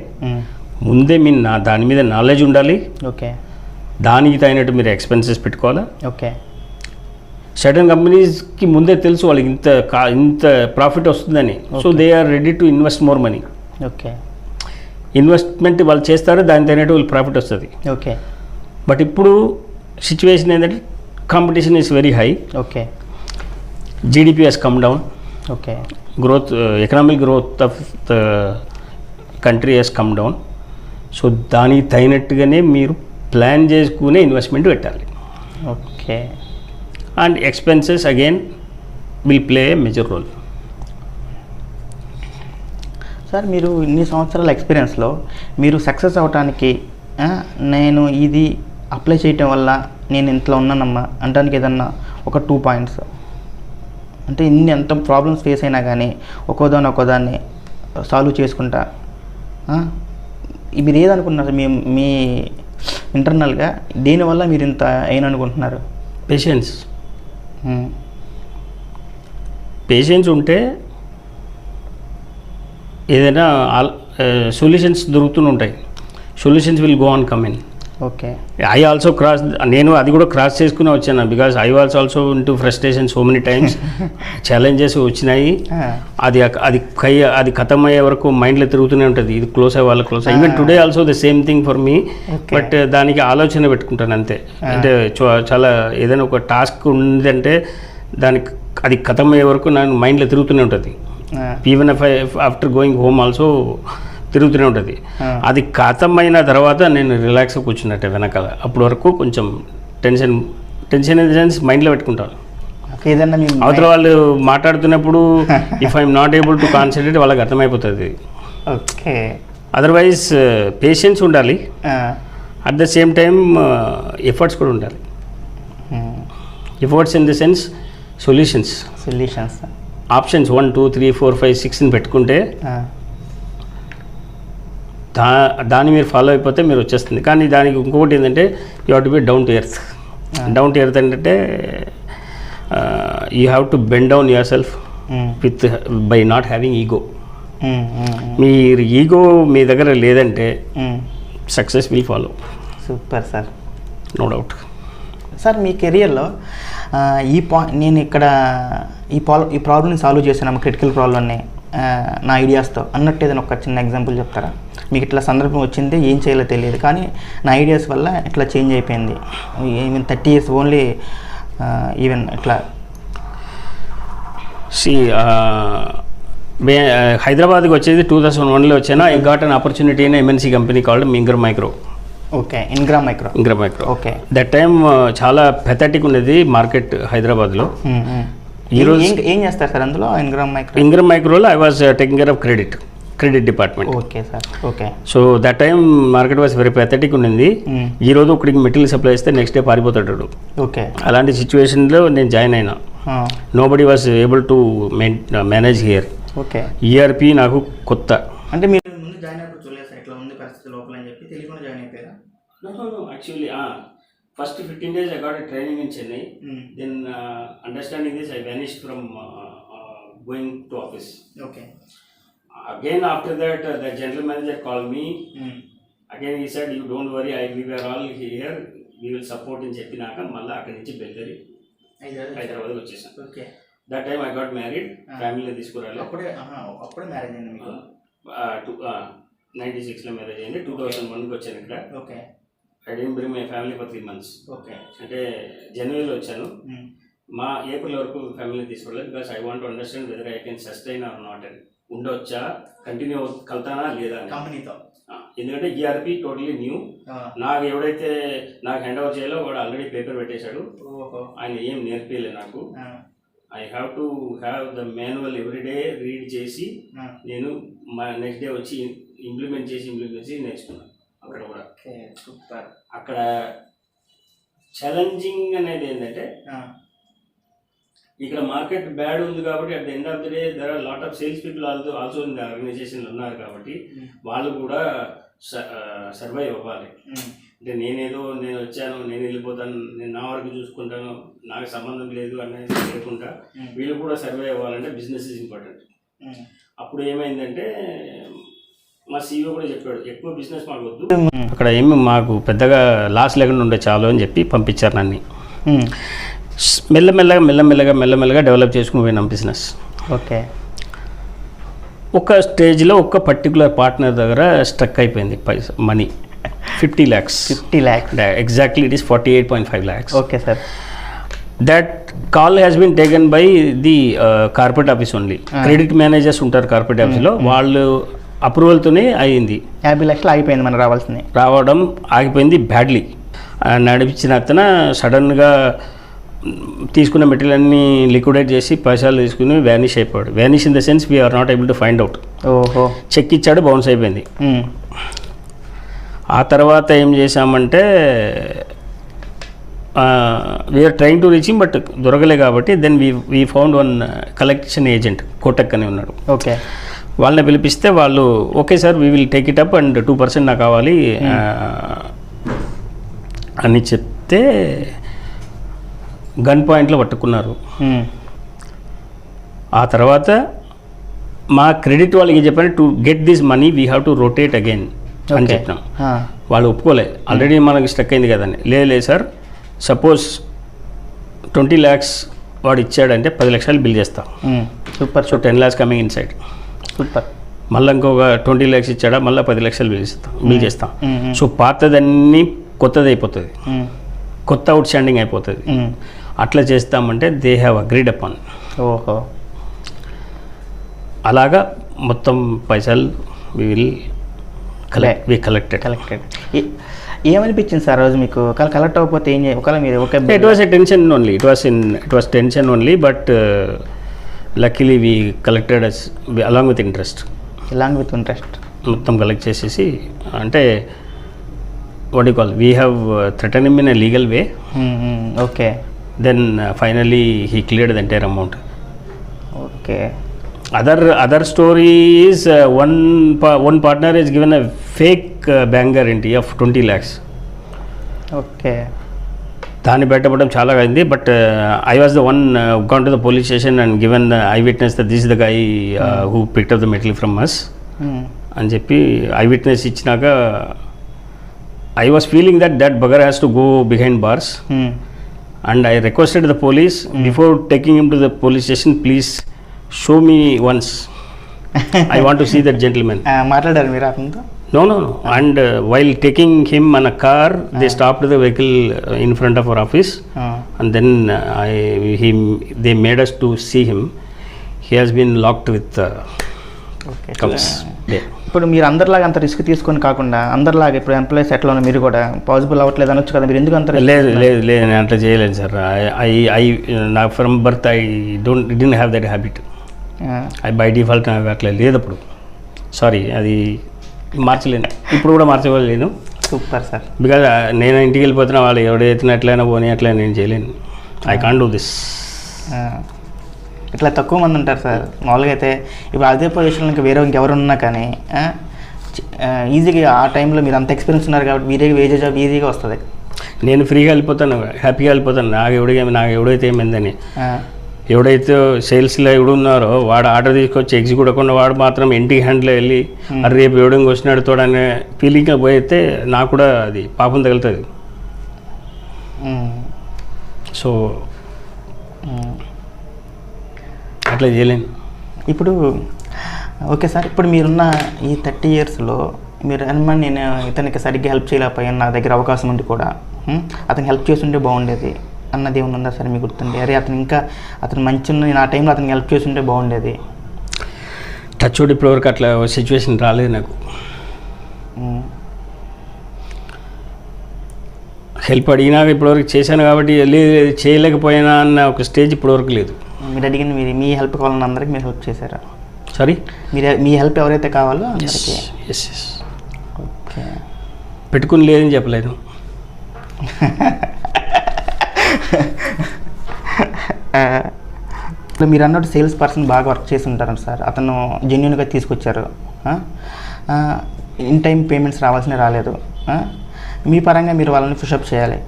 ముందే మీ దాని మీద నాలెడ్జ్ ఉండాలి. ఓకే. దానికి తగినట్టు మీరు ఎక్స్పెన్సెస్ పెట్టుకోవాలా. ఓకే. సర్టన్ కంపెనీస్కి ముందే తెలుసు వాళ్ళకి ఇంత ప్రాఫిట్ వస్తుందని. So they are ready to invest more money. Okay. Investment వాళ్ళు చేస్తారు, దాని తగినట్టు వాళ్ళు ప్రాఫిట్ వస్తుంది. ఓకే. బట్ ఇప్పుడు సిచ్యువేషన్ ఏంటంటే competition is very high. Okay. GDP has come down. Okay. Growth, economic growth of the country has come down. So దానికి తగినట్టుగానే మీరు ప్లాన్ చేసుకునే ఇన్వెస్ట్మెంట్ పెట్టాలి. Okay. And expenses again will play a major role. Sir, మీరు ఇన్ని సంవత్సరాల ఎక్స్పీరియన్స్లో మీరు సక్సెస్ అవడానికి నేను ఇది అప్లై చేయటం వల్ల నేను ఇంట్లో ఉన్నానమ్మా అంటానికి ఏదన్నా ఒక 2 పాయింట్స్, అంటే ఎంత ప్రాబ్లమ్స్ ఫేస్ అయినా కానీ ఒక్కోదాన్ని సాల్వ్ చేసుకుంటా మీరు ఏదనుకుంటున్నారు మీ ఇంటర్నల్గా దేనివల్ల మీరు ఇంత అయిన అనుకుంటున్నారు? పేషెన్స్ ఉంటే ఏదైనా సొల్యూషన్స్ దొరుకుతుంటాయి. Solutions will go on come in. Okay. I also నేను అది కూడా క్రాస్ చేసుకుని వచ్చాను. Because I was also into frustration so many times. Challenges వచ్చినాయి. అది ఖతం అయ్యే వరకు మైండ్లో తిరుగుతూనే ఉంటుంది. ఇది క్లోజ్ అయ్యే close even today also the same thing for me. But దానికి ఆలోచన పెట్టుకుంటాను అంతే. అంటే చాలా ఏదైనా ఒక టాస్క్ ఉందంటే దానికి అది ఖతం అయ్యే వరకు నాకు మైండ్లో తిరుగుతూనే ఉంటుంది. Even after going home also తిరుగుతూనే ఉంటుంది. అది ఖతమైన తర్వాత నేను రిలాక్స్ కూర్చున్నట్టే వెనకాల. అప్పటి వరకు కొంచెం టెన్షన్ ఇన్ ది సెన్స్ మైండ్లో పెట్టుకుంటాను. ఏదన్నా అవతల వాళ్ళు మాట్లాడుతున్నప్పుడు if I'm not able to concentrate వాళ్ళకి అర్థమైపోతుంది. ఓకే. అదర్వైజ్ పేషెన్స్ ఉండాలి. At the same time efforts కూడా ఉండాలి. Efforts in the sense solutions options 1 2 3 4 5 6 పెట్టుకుంటే దాన్ని మీరు ఫాలో అయిపోతే మీరు వచ్చేస్తుంది. కానీ దానికి ఇంకొకటి ఏంటంటే you have to be down to earth. Down to earth అంటే you have to bend down yourself with by not having ego. మీరు ఈగో మీ దగ్గర లేదంటే success will follow. Super sir. No doubt. Sir మీ కెరియర్లో నేను ఇక్కడ ఈ ప్రాబ్లమ్ని సాల్వ్ చేశాను, క్రిటికల్ ప్రాబ్లమ్ని నా ఐడియాస్తో అన్నట్టు ఏదైనా ఒక చిన్న ఎగ్జాంపుల్ చెప్తారా? మీకు ఇట్లా సందర్భం వచ్చింది, ఏం చేయాలో తెలియదు, కానీ నా ఐడియాస్ వల్ల ఇట్లా చేంజ్ అయిపోయింది. ఈవెన్ 30 years ఓన్లీ ఈవెన్ ఇట్లా. హైదరాబాద్కి వచ్చేది 2001లో వచ్చాను. I got an opportunity in MNC company called Ingram Micro. Okay. Ingram Micro. Okay. That time చాలా పెథటిక్ ఉండేది మార్కెట్ హైదరాబాద్లో. ఈరోజు ఏం చేస్తారు సార్ అందులో? ఇంగ్రమ్ మైక్రోలో I was taking care of credit department. Okay sir. Okay. So that time market was very pathetic ఉండింది. ఈ రోజు ఒకటికి మెటీరియల్ సప్లై ఇస్తే నెక్స్ట్ డే పారిపోతాడు. ఓకే. అలాంటి సిచ్యువేషన్లో నేను జాయిన్ అయినా. Nobody was able to manage here. Okay. ERP నాకు కొత్త. అంటే మీరు ముందు జాయిన్ అయినప్పుడు చూడలేదు సార్ ఇట్లా ఉంది పరిస్థితి లోపల అని చెప్పి తెలియకుండా జాయిన్ అయిపోయారా? Actually first 15 days I got a training in Chennai. Then understanding this I vanished from going to office. Okay. Again after that the general manager called me. Again he said you don't worry, we were all here, we will support in Cheppinaka. Malla akkadi nunchi Belgari Hyderabad vachesam. Okay. That time I got married. Family తీసుకురాలి. అప్పుడే మ్యారేజ్ అయింది మీకు? 96 లో మ్యారేజ్ అయింది. 2001 కి వచ్చాను ఇక్కడ. Okay. I didn't bring my family for 3 months. Okay. అంటే జనవరిలో వచ్చాను. మా ఏప్రిల్ వరకు ఫ్యామిలీ తీసుకోలేదు. Because I want to understand whether I can sustain or not అని. ఉండవచ్చా, కంటిన్యూ కలుతానా లేదా కంపెనీతో. ఎందుకంటే ఈఆర్పి టోటలీ న్యూ. నాకు ఎవడైతే నాకు హ్యాండ్ ఓవర్ చేయాలో వాడు ఆల్రెడీ పేపర్ పెట్టేశాడు. ఆయన ఏం నేర్పించలేదు నాకు. I have to have the manual everyday read చేసి నేను మా నెక్స్ట్ డే వచ్చి ఇంప్లిమెంట్ చేసి నేర్చుకున్నాను. అక్కడ కూడా అక్కడ ఛాలెంజింగ్ అనేది ఏంటంటే ఇక్కడ మార్కెట్ బ్యాడ్ ఉంది కాబట్టి at the end of the day there are lot of sales people also in the ఆర్గనైజేషన్లో ఉన్నారు కాబట్టి వాళ్ళు కూడా సర్వైవ్ అవ్వాలి. అంటే నేను వచ్చాను, నేను వెళ్ళిపోతాను, నేను నా వరకు చూసుకుంటాను, నాకు సంబంధం లేదు అనేది లేకుండా వీళ్ళు కూడా సర్వైవ్ అవ్వాలంటే బిజినెస్ ఈజ్ ఇంపార్టెంట్. అప్పుడు ఏమైందంటే మా సీఈఓ కూడా చెప్పాడు ఎక్కువ బిజినెస్ మాకు వద్దు, అక్కడ ఏమి మాకు పెద్దగా లాస్ లేకుండా ఉండే చాలు అని చెప్పి పంపించారు నన్ను. మెల్లమెల్లగా డెవలప్ చేసుకుని పోయినాం బిజినెస్. ఓకే. ఒక స్టేజ్లో ఒక పర్టికులర్ పార్ట్నర్ దగ్గర స్ట్రక్ అయిపోయింది money 50 lakhs. Exactly, it is 48.5 lakhs. Okay, sir. That call has been taken by the corporate office only. Credit managers ఉంటారు కార్పొరేట్ ఆఫీస్లో, వాళ్ళు అప్రూవల్తోనే అయింది. 50 లక్షలు ఆగిపోయింది, మనకు రావడం ఆగిపోయింది బ్యాడ్లీ. నడిపించిన అతను సడన్గా తీసుకున్న మెటీరియల్ అన్ని లిక్విడేట్ చేసి పైసలు తీసుకుని వ్యానిష్ అయిపోయాడు. Vanish in the sense we are not able to find out. ఓహో. చెక్ ఇచ్చాడు, బౌన్స్ అయిపోయింది. ఆ తర్వాత ఏం చేశామంటే we are trying to reach him, but దొరకలే కాబట్టి then we found one collection agent, Kotak అని ఉన్నాడు. ఓకే. వాళ్ళని పిలిపిస్తే వాళ్ళు okay sir we will take it up and 2% నాకు కావాలి అని చెప్తే గన్ పాయింట్లో పట్టుకున్నారు. ఆ తర్వాత మా క్రెడిట్ వాళ్ళకి చెప్పాను to get this money we have to rotate again అని చెప్పినాం. వాళ్ళు ఒప్పుకోలే, ఆల్రెడీ మనకి స్టక్ అయింది కదండి. లేదు సార్, సపోజ్ 20 lakhs వాడు ఇచ్చాడంటే 10 లక్షలు బిల్ చేస్తాం. Super. So 10 lakhs coming in side. Super. మళ్ళీ ఇంకొక 20 lakhs ఇచ్చాడా, మళ్ళీ 10 లక్షలు బిల్ చేస్తాం. సో పాతదన్నీ కొత్తది అయిపోతుంది, కొత్త అవుట్ స్టాండింగ్ అయిపోతుంది. అట్లా చేస్తామంటే దే హ్యావ్ అగ్రీడ్ అపాన్. ఓహో. అలాగా మొత్తం పైసలు వి విల్ కలెక్టెడ్. ఏమనిపించింది సార్ రోజు మీకు? ఒకవేళ కలెక్ట్ అవ్వకపోతే ఏం చేయాలి? ఒకవేళ మీరు ఒక it was a tension only, it was tension only, but luckily we collected along with interest. మొత్తం కలెక్ట్ చేసేసి, అంటే what you call, we have threaten him in a legal way. Okay. Then finally he cleared the entire amount. Okay. Other story is one partner is given a fake bank guarantee of 20 lakhs. Okay. దాన్ని పెట్టడం చాలా అయింది. But I was the one gone to the police station and given the eyewitness that this is the guy who picked up the material from us అని చెప్పి eyewitness ఇచ్చినాక I was feeling that bugger has to go behind bars. And I requested the police before taking him to the police station, please show me once. I want to see that gentleman. మాట్లాడారు మీరు అతనితో? No. And while taking him on a car, they stopped the vehicle in front of our office. And then they made us to see him. He has been locked with cuffs. ఇప్పుడు మీరు అందరిలాగా అంత రిస్క్ తీసుకొని కాకుండా అందరిలాగా ఇప్పుడు ఎంప్లాయీస్ ఎట్లా ఉన్నా మీరు కూడా పాసిబుల్ అవ్వట్లేదు అనొచ్చు కదా, మీరు ఎందుకు అంత? లేదు నేను అట్లా చేయలేను సార్. నా from birth I didn't have that habit. By default నాకు అట్లా లేదు అప్పుడు. సారీ, అది మార్చలేను, ఇప్పుడు కూడా మార్చలేను. Super sir. బికాజ్ నేను ఇంటికి వెళ్ళిపోతున్నా, వాళ్ళు ఎవడైతే ఎట్లయినా పోనీ అట్లా నేను చేయలేను. I can't do this. ఇట్లా తక్కువ మంది ఉంటారు సార్. మామూలుగా అయితే ఇప్పుడు అదే పొజిషన్లో ఇంకా వేరే ఇంకెవరు ఉన్నా కానీ ఈజీగా ఆ టైంలో మీరు అంత ఎక్స్పీరియన్స్ ఉన్నారు కాబట్టి వీరే వేజే జాబ్ ఈజీగా వస్తుంది. నేను ఫ్రీగా వెళ్ళిపోతాను, హ్యాపీగా వెళ్ళిపోతాను. నాకు ఎవడైతే ఏమైందని, ఎవడైతే సేల్స్లో ఎవడున్నారో వాడు ఆర్డర్ తీసుకొచ్చి ఎగ్జిక్యూట్ అవ్వకుండా వాడు మాత్రం ఇంటికి హ్యాండ్లో వెళ్ళి అది రేపు ఎవడం వచ్చినాడు తోడనే ఫీలింగ్గా పోయితే నాకు కూడా అది పాపం తగులుతుంది. సో అట్లా చేయలేను. ఇప్పుడు ఓకే సార్, ఇప్పుడు మీరున్న ఈ 30 yearsలో మీరు అనుమానం నేను ఇతనికి సరిగ్గా హెల్ప్ చేయలేకపోయాను, నా దగ్గర అవకాశం ఉంది కూడా, అతనికి హెల్ప్ చేస్తుంటే బాగుండేది అన్నది ఏమైనా ఉందా సార్ మీకు గుర్తుంది? అరే అతను మంచి నా టైంలో అతనికి హెల్ప్ చేస్తుంటే బాగుండేది. టచ్ ఇప్పటివరకు అట్లా సిచ్యువేషన్ రాలేదు నాకు. హెల్ప్ అడిగినాక ఇప్పటివరకు చేశాను కాబట్టి చేయలేకపోయినా అన్న ఒక స్టేజ్ ఇప్పటివరకు లేదు. మీరు అడిగిన మీ హెల్ప్ కావాలని అందరికి మీరు హెల్ప్ చేశారా? సారీ, మీ హెల్ప్ ఎవరైతే కావాలో అందరికీ. ఎస్. ఓకే. పెట్టుకుని లేదని చెప్పలేదు. మీరు అన్నట్టు సేల్స్ పర్సన్ బాగా వర్క్ చేసి ఉంటారు సార్. అతను జెన్యున్గా తీసుకొచ్చారు, ఇన్ టైం పేమెంట్స్ రావాల్సినవి రాలేదు. మీ పరంగా మీరు వాళ్ళని పుషప్ చేయాలి.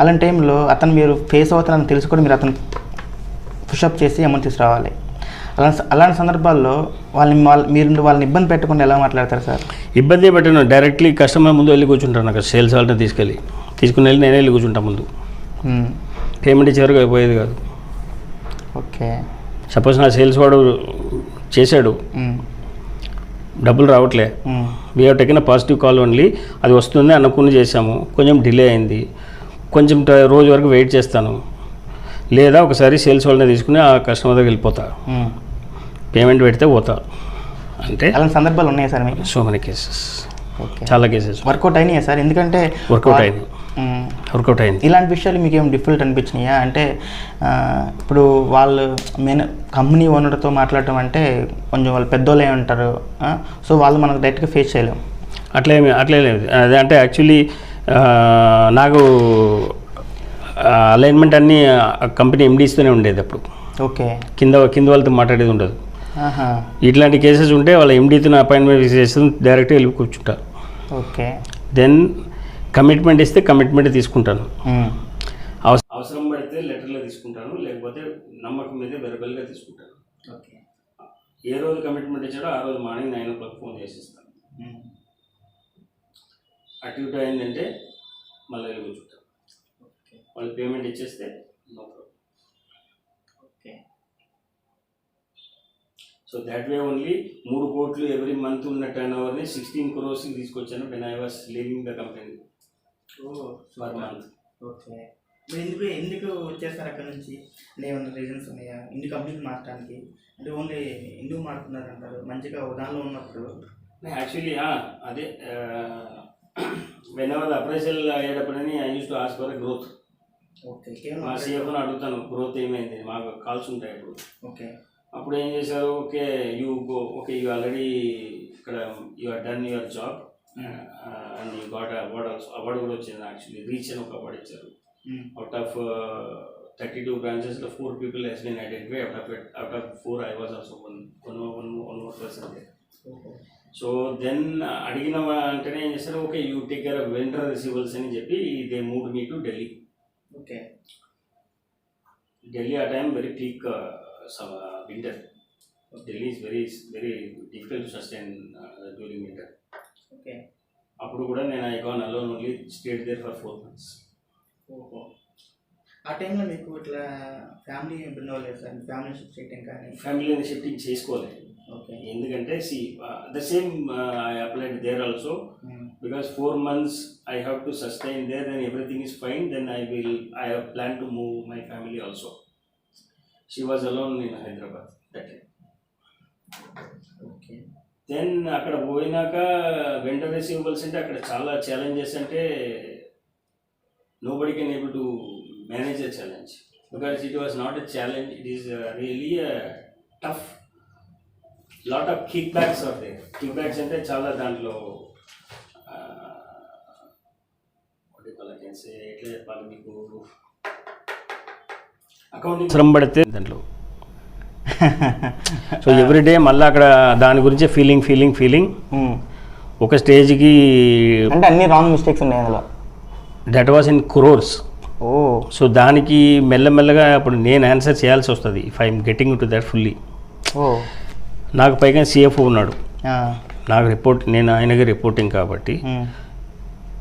అలాంటి టైంలో అతను మీరు ఫేస్ అవుతారని తెలుసు కూడా మీరు అతను పుషప్ చేసి అమౌంట్ తీసుకురావాలి. అలాంటి సందర్భాల్లో మీరు వాళ్ళని ఇబ్బంది పెట్టకుండా ఎలా మాట్లాడతారు సార్? ఇబ్బంది పెట్టను, డైరెక్ట్లీ కస్టమర్ ముందు వెళ్ళి కూర్చుంటాను. నాకు సేల్స్ వాళ్ళని తీసుకుని వెళ్ళి నేనే వెళ్ళి కూర్చుంటాను ముందు. పేమెంట్ ఇచ్చేవరకు అయిపోయేది కాదు. ఓకే. సపోజ్ నా సేల్స్ వాడు చేశాడు, డబ్బులు రావట్లే, we have taken a positive call only. అది వస్తుంది అనుకుని చేసాము, కొంచెం డిలే అయింది, కొంచెం రోజు వరకు వెయిట్ చేస్తాను, లేదా ఒకసారి సేల్స్ వాళ్ళని తీసుకుని ఆ కస్టమర్ దగ్గర వెళ్ళిపోతా, పేమెంట్ పెడితే పోతా. అంటే అలాంటి సందర్భాలు ఉన్నాయి సార్ మీకు? So many cases. ఓకే. చాలా కేసెస్ వర్కౌట్ అయినాయా సార్? ఎందుకంటే వర్కౌట్ అయింది. ఇలాంటి విషయాలు మీకు ఏం డిఫికల్ట్ అనిపించినాయా? అంటే ఇప్పుడు వాళ్ళు కంపెనీ ఓనర్తో మాట్లాడటం అంటే కొంచెం వాళ్ళు పెద్దోళ్ళే ఉంటారు, సో వాళ్ళు మనకు డైరెక్ట్గా ఫేస్ చేయలేము. అట్లే లేదు. అదే అంటే యాక్చువల్లీ నాకు అలైన్మెంట్ అన్నీ కంపెనీ ఎండీస్తోనే ఉండేది అప్పుడు. ఓకే. కింద వాళ్ళతో మాట్లాడేది ఉండదు. ఇట్లాంటి కేసెస్ ఉంటే వాళ్ళ ఎండీతో అపాయింట్మెంట్ చేసి డైరెక్ట్గా వెళ్ళి కూర్చుంటారు. ఓకే. దెన్ కమిట్మెంట్ ఇస్తే కమిట్మెంట్ తీసుకుంటాను, అవసరం పడితే లెటర్లో తీసుకుంటాను, లేకపోతే నమ్మకం మీద వెరబల్గా తీసుకుంటాను. ఓకే. ఏ రోజు కమిట్మెంట్ ఇచ్చాడో ఆ రోజు మార్నింగ్ 9 o'clock ఫోన్ చేసిస్తాను. అటు ఇటు అయిందంటే మళ్ళీ వెళ్ళి కూర్చుంటాను. వాళ్ళు పేమెంట్ ఇచ్చేస్తే no problem. Okay. So that way only 3 కోట్లు ఎవ్రీ మంత్ ఉన్న టర్న్ ఓవర్ని 16 crores తీసుకొచ్చాను when I was leaving the company per month. Okay. మీరు ఎందుకు వచ్చేస్తారు అక్కడ నుంచి? ఏమన్నా రీజన్స్ ఉన్నాయా ఇన్ని కంపెనీలు మార్చడానికి? అంటే ఓన్లీ ఎందుకు మారుతున్నారు అంటారు? మంచిగా దానిలో ఉన్నప్పుడు యాక్చువల్లీ అదే వెన్ ఎవర్ అప్రైజల్ అయ్యేటప్పుడని I use to ask for growth. Okay. మా సిఎఫ్ని అడుగుతాను గ్రోత్ ఏమైంది, మాకు కాల్స్ ఉంటాయి అప్పుడు. ఓకే. అప్పుడు ఏం చేశారు, okay you go, okay you already ఇక్కడ you are done your job and you got award also. Award కూడా వచ్చింది యాక్చువల్లీ, రీచ్ అని ఒక అవార్డు ఇచ్చారు. Out of 32 branches 4 people has been identified. Out of 4 I was also one more person there. So then అడిగిన అంటేనే ఏం చేస్తారు, okay you take care of vendor receivables అని చెప్పి they move me to Delhi. Okay. Delhi ఆ time very peak winter. Delhi is very difficult to sustain during winter. Okay. అప్పుడు కూడా నేను I gone alone only stayed there for 4 months. ఓహో. ఆ టైంలో మీకు ఇట్లా ఫ్యామిలీ ఇబ్బంది అవ్వలేదు సార్? ఫ్యామిలీ షిఫ్ట్ చేయడం కానీ? ఫ్యామిలీని షిఫ్టింగ్ చేసుకోలేదు. ఓకే. ఎందుకంటే the same I applied there also because 4 months I have to sustain there, then everything is fine, then I have planned to move my family also. She was alone in Hyderabad that time. Okay. Then అక్కడ పోయినాక వెండర్ రిసీవబుల్స్ అంటే అక్కడ చాలా ఛాలెంజెస్. అంటే nobody can able to manage a challenge because it was not a challenge, it is really a tough. Lot of kickbacks are there. Kickbacks ante chaala dantlo what do you call, I can say etle cheppali meeku accounting శ్రమ పడితే దాంట్లో. సో ఎవ్రీడే మళ్ళీ అక్కడ దాని గురించి ఫీలింగ్ ఒక స్టేజ్కి అంటే అన్ని రాంగ్ మిస్టేక్స్ ఉన్నాయి అందులో. That was in crores. ఓ. సో దానికి మెల్లమెల్లగా అప్పుడు నేను ఆన్సర్ చేయాల్సి వస్తుంది if I'm getting to that fully. ఓ. నాకు పైగా సిఎఫ్ఓ ఉన్నాడు, నాకు నేను ఆయనకి రిపోర్టింగ్ కాబట్టి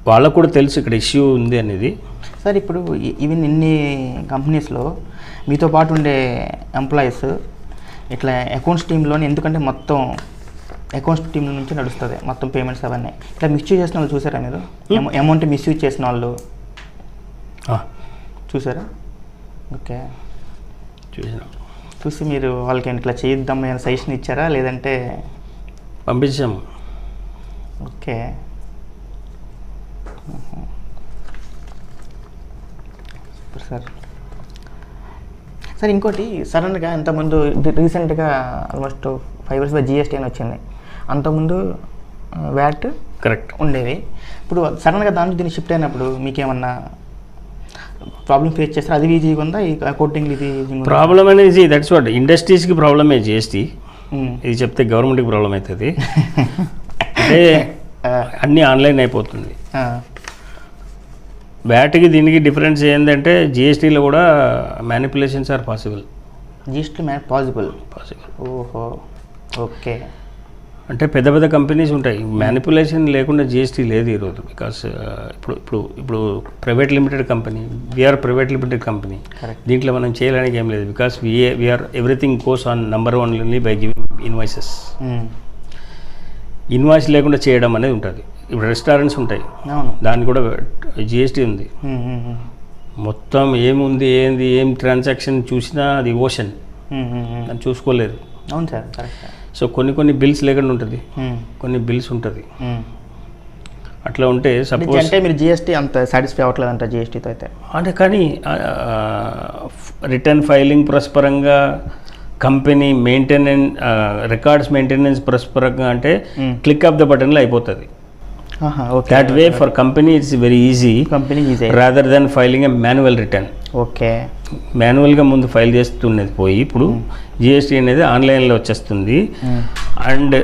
వాళ్ళకు కూడా తెలుసు ఇక్కడ ఇష్యూ ఉంది అనేది. సార్ ఇప్పుడు ఈవెన్ ఇన్ని కంపెనీస్లో మీతో పాటు ఉండే ఎంప్లాయీస్ ఇట్లా అకౌంట్స్ టీంలోని, ఎందుకంటే మొత్తం అకౌంట్స్ టీం నుంచి నడుస్తుంది మొత్తం పేమెంట్స్ అవన్నీ, ఇట్లా మిస్యూజ్ చేసిన వాళ్ళు చూసారా మీరు? అమౌంట్ మిస్యూజ్ చేసిన వాళ్ళు చూసారా? ఓకే. చూసి మీరు వాళ్ళకి ఇట్లా చేద్దాం ఏమైనా సజెషన్ ఇచ్చారా లేదంటే? పంపించాము. ఓకే. సార్ సార్ ఇంకోటి సడన్గా ఇంతకుముందు రీసెంట్గా ఆల్మోస్ట్ 5 years GST అని వచ్చింది, అంతకుముందు వ్యాట్ కరెక్ట్ ఉండేది. ఇప్పుడు సడన్గా దాని దీన్ని షిఫ్ట్ అయినప్పుడు మీకేమన్నా ప్రాబ్లం ఫేస్ చేస్తారు? అది ఈజీగా ఉందా ఈ అకౌంటింగ్? ఇది ప్రాబ్లం అనేది దట్స్ వాట్ ఇండస్ట్రీస్కి ప్రాబ్లమే GST. ఇది చెప్తే గవర్నమెంట్కి ప్రాబ్లం అవుతుంది. అంటే అన్నీ ఆన్లైన్ అయిపోతుంది. వ్యాట్కి దీనికి డిఫరెన్స్ ఏంటంటే GSTలో కూడా manipulations are possible. GST possible. ఓహో. ఓకే. అంటే పెద్ద పెద్ద కంపెనీస్ ఉంటాయి, మ్యానిపులేషన్ లేకుండా GST లేదు ఈరోజు. బికాస్ ఇప్పుడు private limited company, we are private limited company, దీంట్లో మనం చేయడానికి ఏం లేదు. Because we are everything goes on number 1 only by giving invoices. Invoice లేకుండా చేయడం అనేది ఉంటుంది. ఇప్పుడు రెస్టారెంట్స్ ఉంటాయి, దానికి కూడా GST ఉంది. మొత్తం ఏముంది ఏం ట్రాన్సాక్షన్ చూసినా అది ఓషన్, దాన్ని చూసుకోలేదు. అవును సార్, కరెక్ట్. సో కొన్ని బిల్స్ లేకుండా ఉంటుంది, కొన్ని బిల్స్ ఉంటుంది. అట్లా ఉంటే సపోజ్ అంటే మీరు GST అంత సాటిస్ఫై అవ్వట్లేదు అంట GSTతో అయితే? అంటే కానీ రిటర్న్ ఫైలింగ్ ప్రస్పరంగా, కంపెనీ మెయింటెనెన్స్, రికార్డ్స్ మెయింటెనెన్స్ ప్రస్పరంగా అంటే క్లిక్ ఆఫ్ ద బటన్లో అయిపోతుంది. That way for company it's very easy, rather than filing a manual return. Okay. మాన్యువల్గా ముందు ఫైల్ చేస్తున్నది పోయి ఇప్పుడు జిఎస్టీ అనేది ఆన్లైన్లో వచ్చేస్తుంది. అండ్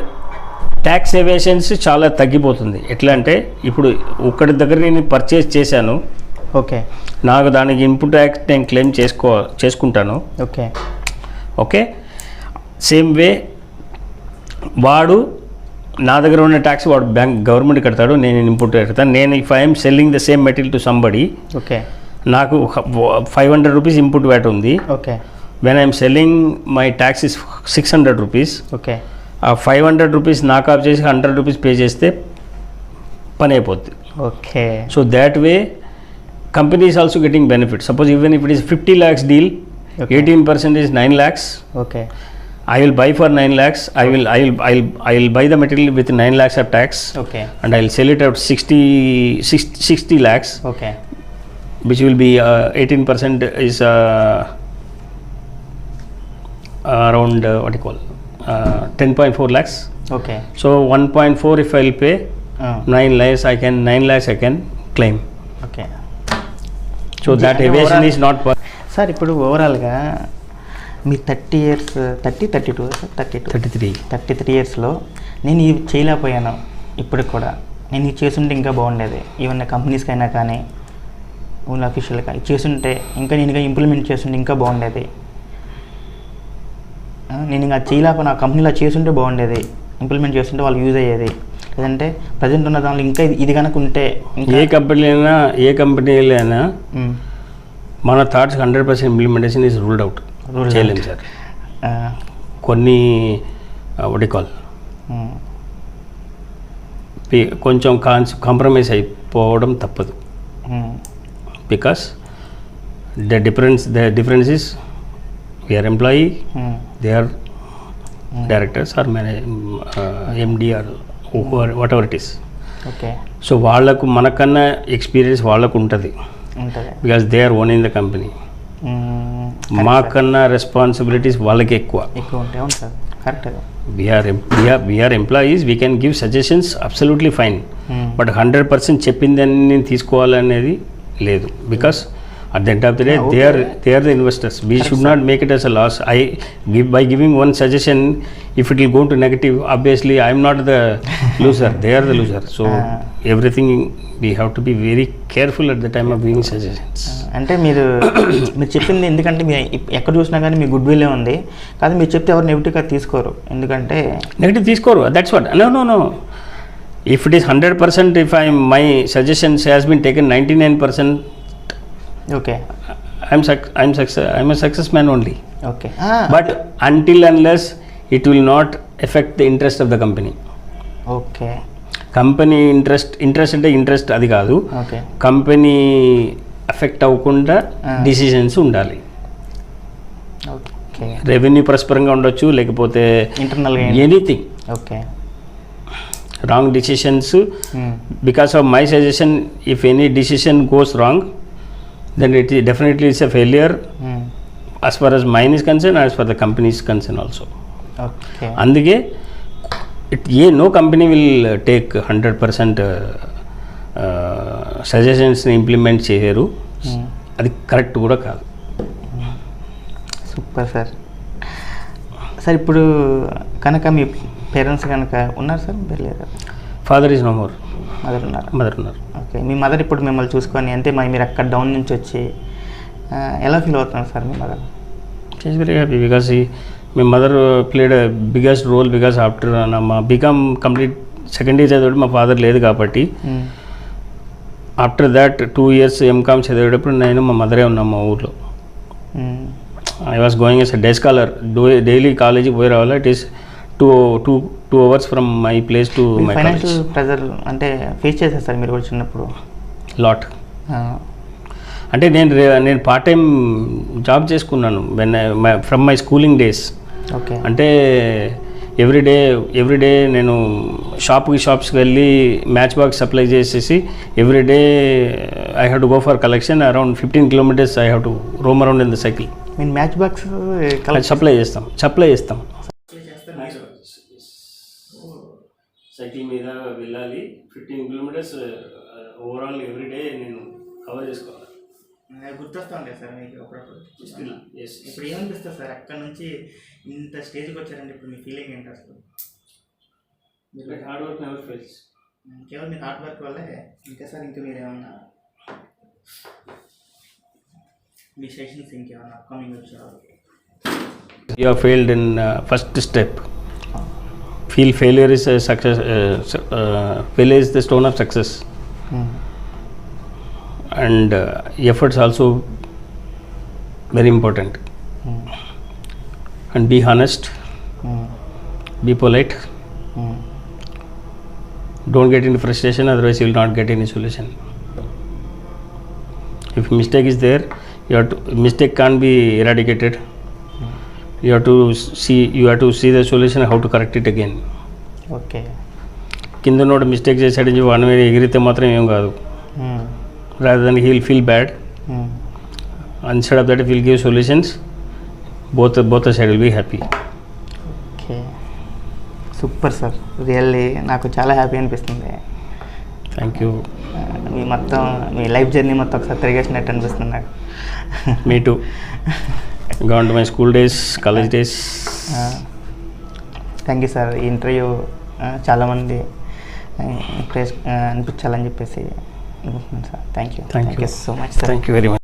ట్యాక్స్ ఎవేషన్స్ చాలా తగ్గిపోతుంది. ఎట్లా అంటే ఇప్పుడు ఒక్కడి దగ్గర నేను పర్చేస్ చేశాను, ఓకే, నాకు దానికి ఇన్పుట్ ట్యాక్స్ నేను క్లెయిమ్ చేసుకుంటాను. ఓకే ఓకే, సేమ్ వే వాడు నా దగ్గర ఉన్న ట్యాక్స్ వాడు గవర్నమెంట్ కడతాడు, నేను ఇన్పుట్ కడతాను. నేను if I'm selling the same material to somebody, okay, నాకు 500 రూపీస్ ఇన్పుట్ వ్యాట్ ఉంది. Okay, when I'm selling my tax is 600 rupees. Okay, ఆ 500 రూపీస్ నాకు ఆఫ్ చేసి 100 రూపీస్ పే చేస్తే పని అయిపోద్ది. Okay. So that way company is also getting benefit. Suppose even if it is 50 lakhs deal, okay, 18% is 9 lakhs. Okay. I will buy for 9 lakhs. I will buy the material with 9 lakhs of tax. Okay. And I will sell it at 60 lakhs. Okay. Which will be 18% is around what do you call 10.4 lakhs. Okay. So 1.4 if I will pay 9 lakhs I can claim. Okay. So that evasion is not. Sir ఇప్పుడు ఓవరాల్గా మీ 30 years 33 ఇయర్స్లో నేను ఇవి చేయలేకపోయాను. ఇప్పటికి కూడా నేను ఇది చేస్తుంటే ఇంకా బాగుండేది. ఈవెన్ కంపెనీస్కి అయినా కానీ ఓన్ అఫీషియల్గా చేస్తుంటే ఇంకా నేను ఇంప్లిమెంట్ చేస్తుంటే ఇంకా బాగుండేది. నేను ఇంకా చేయలేకపోయినా ఆ కంపెనీలో చేస్తుంటే బాగుండేది, ఇంప్లిమెంట్ చేస్తుంటే వాళ్ళు యూజ్ అయ్యేది. లేదంటే ప్రజెంట్ ఉన్న దానిలో ఇంకా ఇది కనుక ఉంటే ఏ కంపెనీలో అయినా మన thoughts 100% implementation is ruled out చేయలేము సార్. కొన్ని వడికాల్ కొంచెం కాంప్రమైజ్ అయిపోవడం తప్పదు. Because the difference is we are employee, they are directors or MD or whatever it is. Okay. So వాళ్ళకు మనకన్నా ఎక్స్పీరియన్స్ వాళ్ళకు ఉంటుంది, because they are owning the company. మాకన్నా రెస్పాన్సిబిలిటీస్ వాళ్ళకి ఎక్కువ ఉంటాయి. అవును sir, correct. We are employees, we can give suggestions absolutely fine, but 100% చెప్పిందని నేను తీసుకోవాలనేది లేదు. Because at the end of the day they are the investors. We should not make it as a loss. By giving one suggestion, if it will go to negative, obviously I am not the loser, they are the loser. So everything we have to be very careful at the time of giving suggestions. అంటే మీరు చెప్పింది, ఎందుకంటే మీరు ఎక్కడ చూసినా కానీ మీ గుడ్ విల్లే ఉంది, కానీ మీరు చెప్తే ఎవరు నెగిటివ్గా తీసుకోరు. ఎందుకంటే నెగిటివ్ తీసుకోరు, that's what. no if it is 100%, if my suggestions has been taken 99%, okay, I'm a success man only. Okay. But until unless it will not affect the interest of the company. Okay. Company interest అంటే ఇంట్రెస్ట్ అది కాదు, కంపెనీ ఎఫెక్ట్ అవ్వకుండా డిసిషన్స్ ఉండాలి. రెవెన్యూ పరస్పరంగా ఉండొచ్చు, లేకపోతే internal anything. Okay. Wrong decisions, because of my suggestion, if any decision goes wrong, then it is definitely is a failure as far as mine is concerned, as far the company is concerned also. Okay. అందుకే no company will take 100% సజెషన్స్ని implement చేయరు. అది కరెక్ట్ కూడా కాదు. Super sir. సార్ ఇప్పుడు కనుక మీ పేరెంట్స్ కనుక ఉన్నారు సార్? లేదు. Father is no more. Mother ఉన్నారు. ఓకే. మీ మదర్ ఇప్పుడు మిమ్మల్ని చూసుకొని, అంటే మీరు అక్కడ డౌన్ నుంచి వచ్చి ఎలా ఫీల్ అవుతున్నారు సార్ మీ mother? She is very happy because my mother played a biggest role, because after become complete second year చదివాడు మా ఫాదర్ లేదు కాబట్టి, ఆఫ్టర్ దాట్ 2 years ఎంకామ్ చదివేటప్పుడు నేను మా మదరే ఉన్నాం మా ఊర్లో. I was going as a day scholar, daily కాలేజీకి పోయి రావాలి. It is 2 hours from my place to my college. Financial pressure అంటే ఫేస్ చేశారు సార్ మీరు కూడా చిన్నప్పుడు? లాట్. అంటే నేను పార్ట్ టైం జాబ్ చేసుకున్నాను from my schooling days. Okay. అంటే ఎవ్రీడే నేను షాప్స్కి వెళ్ళి మ్యాచ్ బాక్స్ సప్లై చేసేసి everyday I have to go for collection around 15 kilometers. I have to roam around in the cycle. మేము మ్యాచ్ బాక్స్ సప్లై చేస్తాం. సైకిల్ మీద వెళ్ళాలి 15 kilometers ఓవరాల్ ఎవ్రీడే నేను కవర్ చేసుకోవాలి. గుర్తొస్తూ ఉంటాయి సార్ మీకు అప్పుడప్పుడు ఇప్పుడు ఏమనిపిస్తుంది సార్ అక్కడ నుంచి ఇంత స్టేజ్కి వచ్చారంటే ఇప్పుడు మీ ఫీలింగ్ ఏంటి అసలు? Hard work never fails. కేవలం మీ హార్డ్ వర్క్ వల్లే ఇంకా సార్ ఇంకా మీరు ఏమన్నా మీ సెషన్స్ ఇంకేమన్నా అప్కమింగ్ వచ్చేవారు? You have failed in first step. Feel failure is a success. Failure is the stone of success. And efforts also very important. And be honest. Be polite. Don't get into frustration, otherwise you will not get any solution. If mistake is there, mistake can't be eradicated. You have to see the solution, how to correct it again. Okay. కింద నోట్ మిస్టేక్ చేశాడని వాడి మీద ఎగిరితే మాత్రం ఏం కాదు. Rather than he will feel bad. Instead of that, if he will give solutions, both the side will be happy. Okay, super sir. Really నాకు చాలా హ్యాపీ అనిపిస్తుంది. Thank you. Me life journey మొత్తం ఒకసారి తిరిగేసినట్టు అనిపిస్తుంది నాకు. Me too. Gone to my school days, college days. Thank you sir. ఈ ఇంటర్వ్యూ చాలామంది ఇంప్రెస్ అనిపించాలని చెప్పేసి అనుకుంటున్నాను sir. Thank you so much sir. Thank you very much.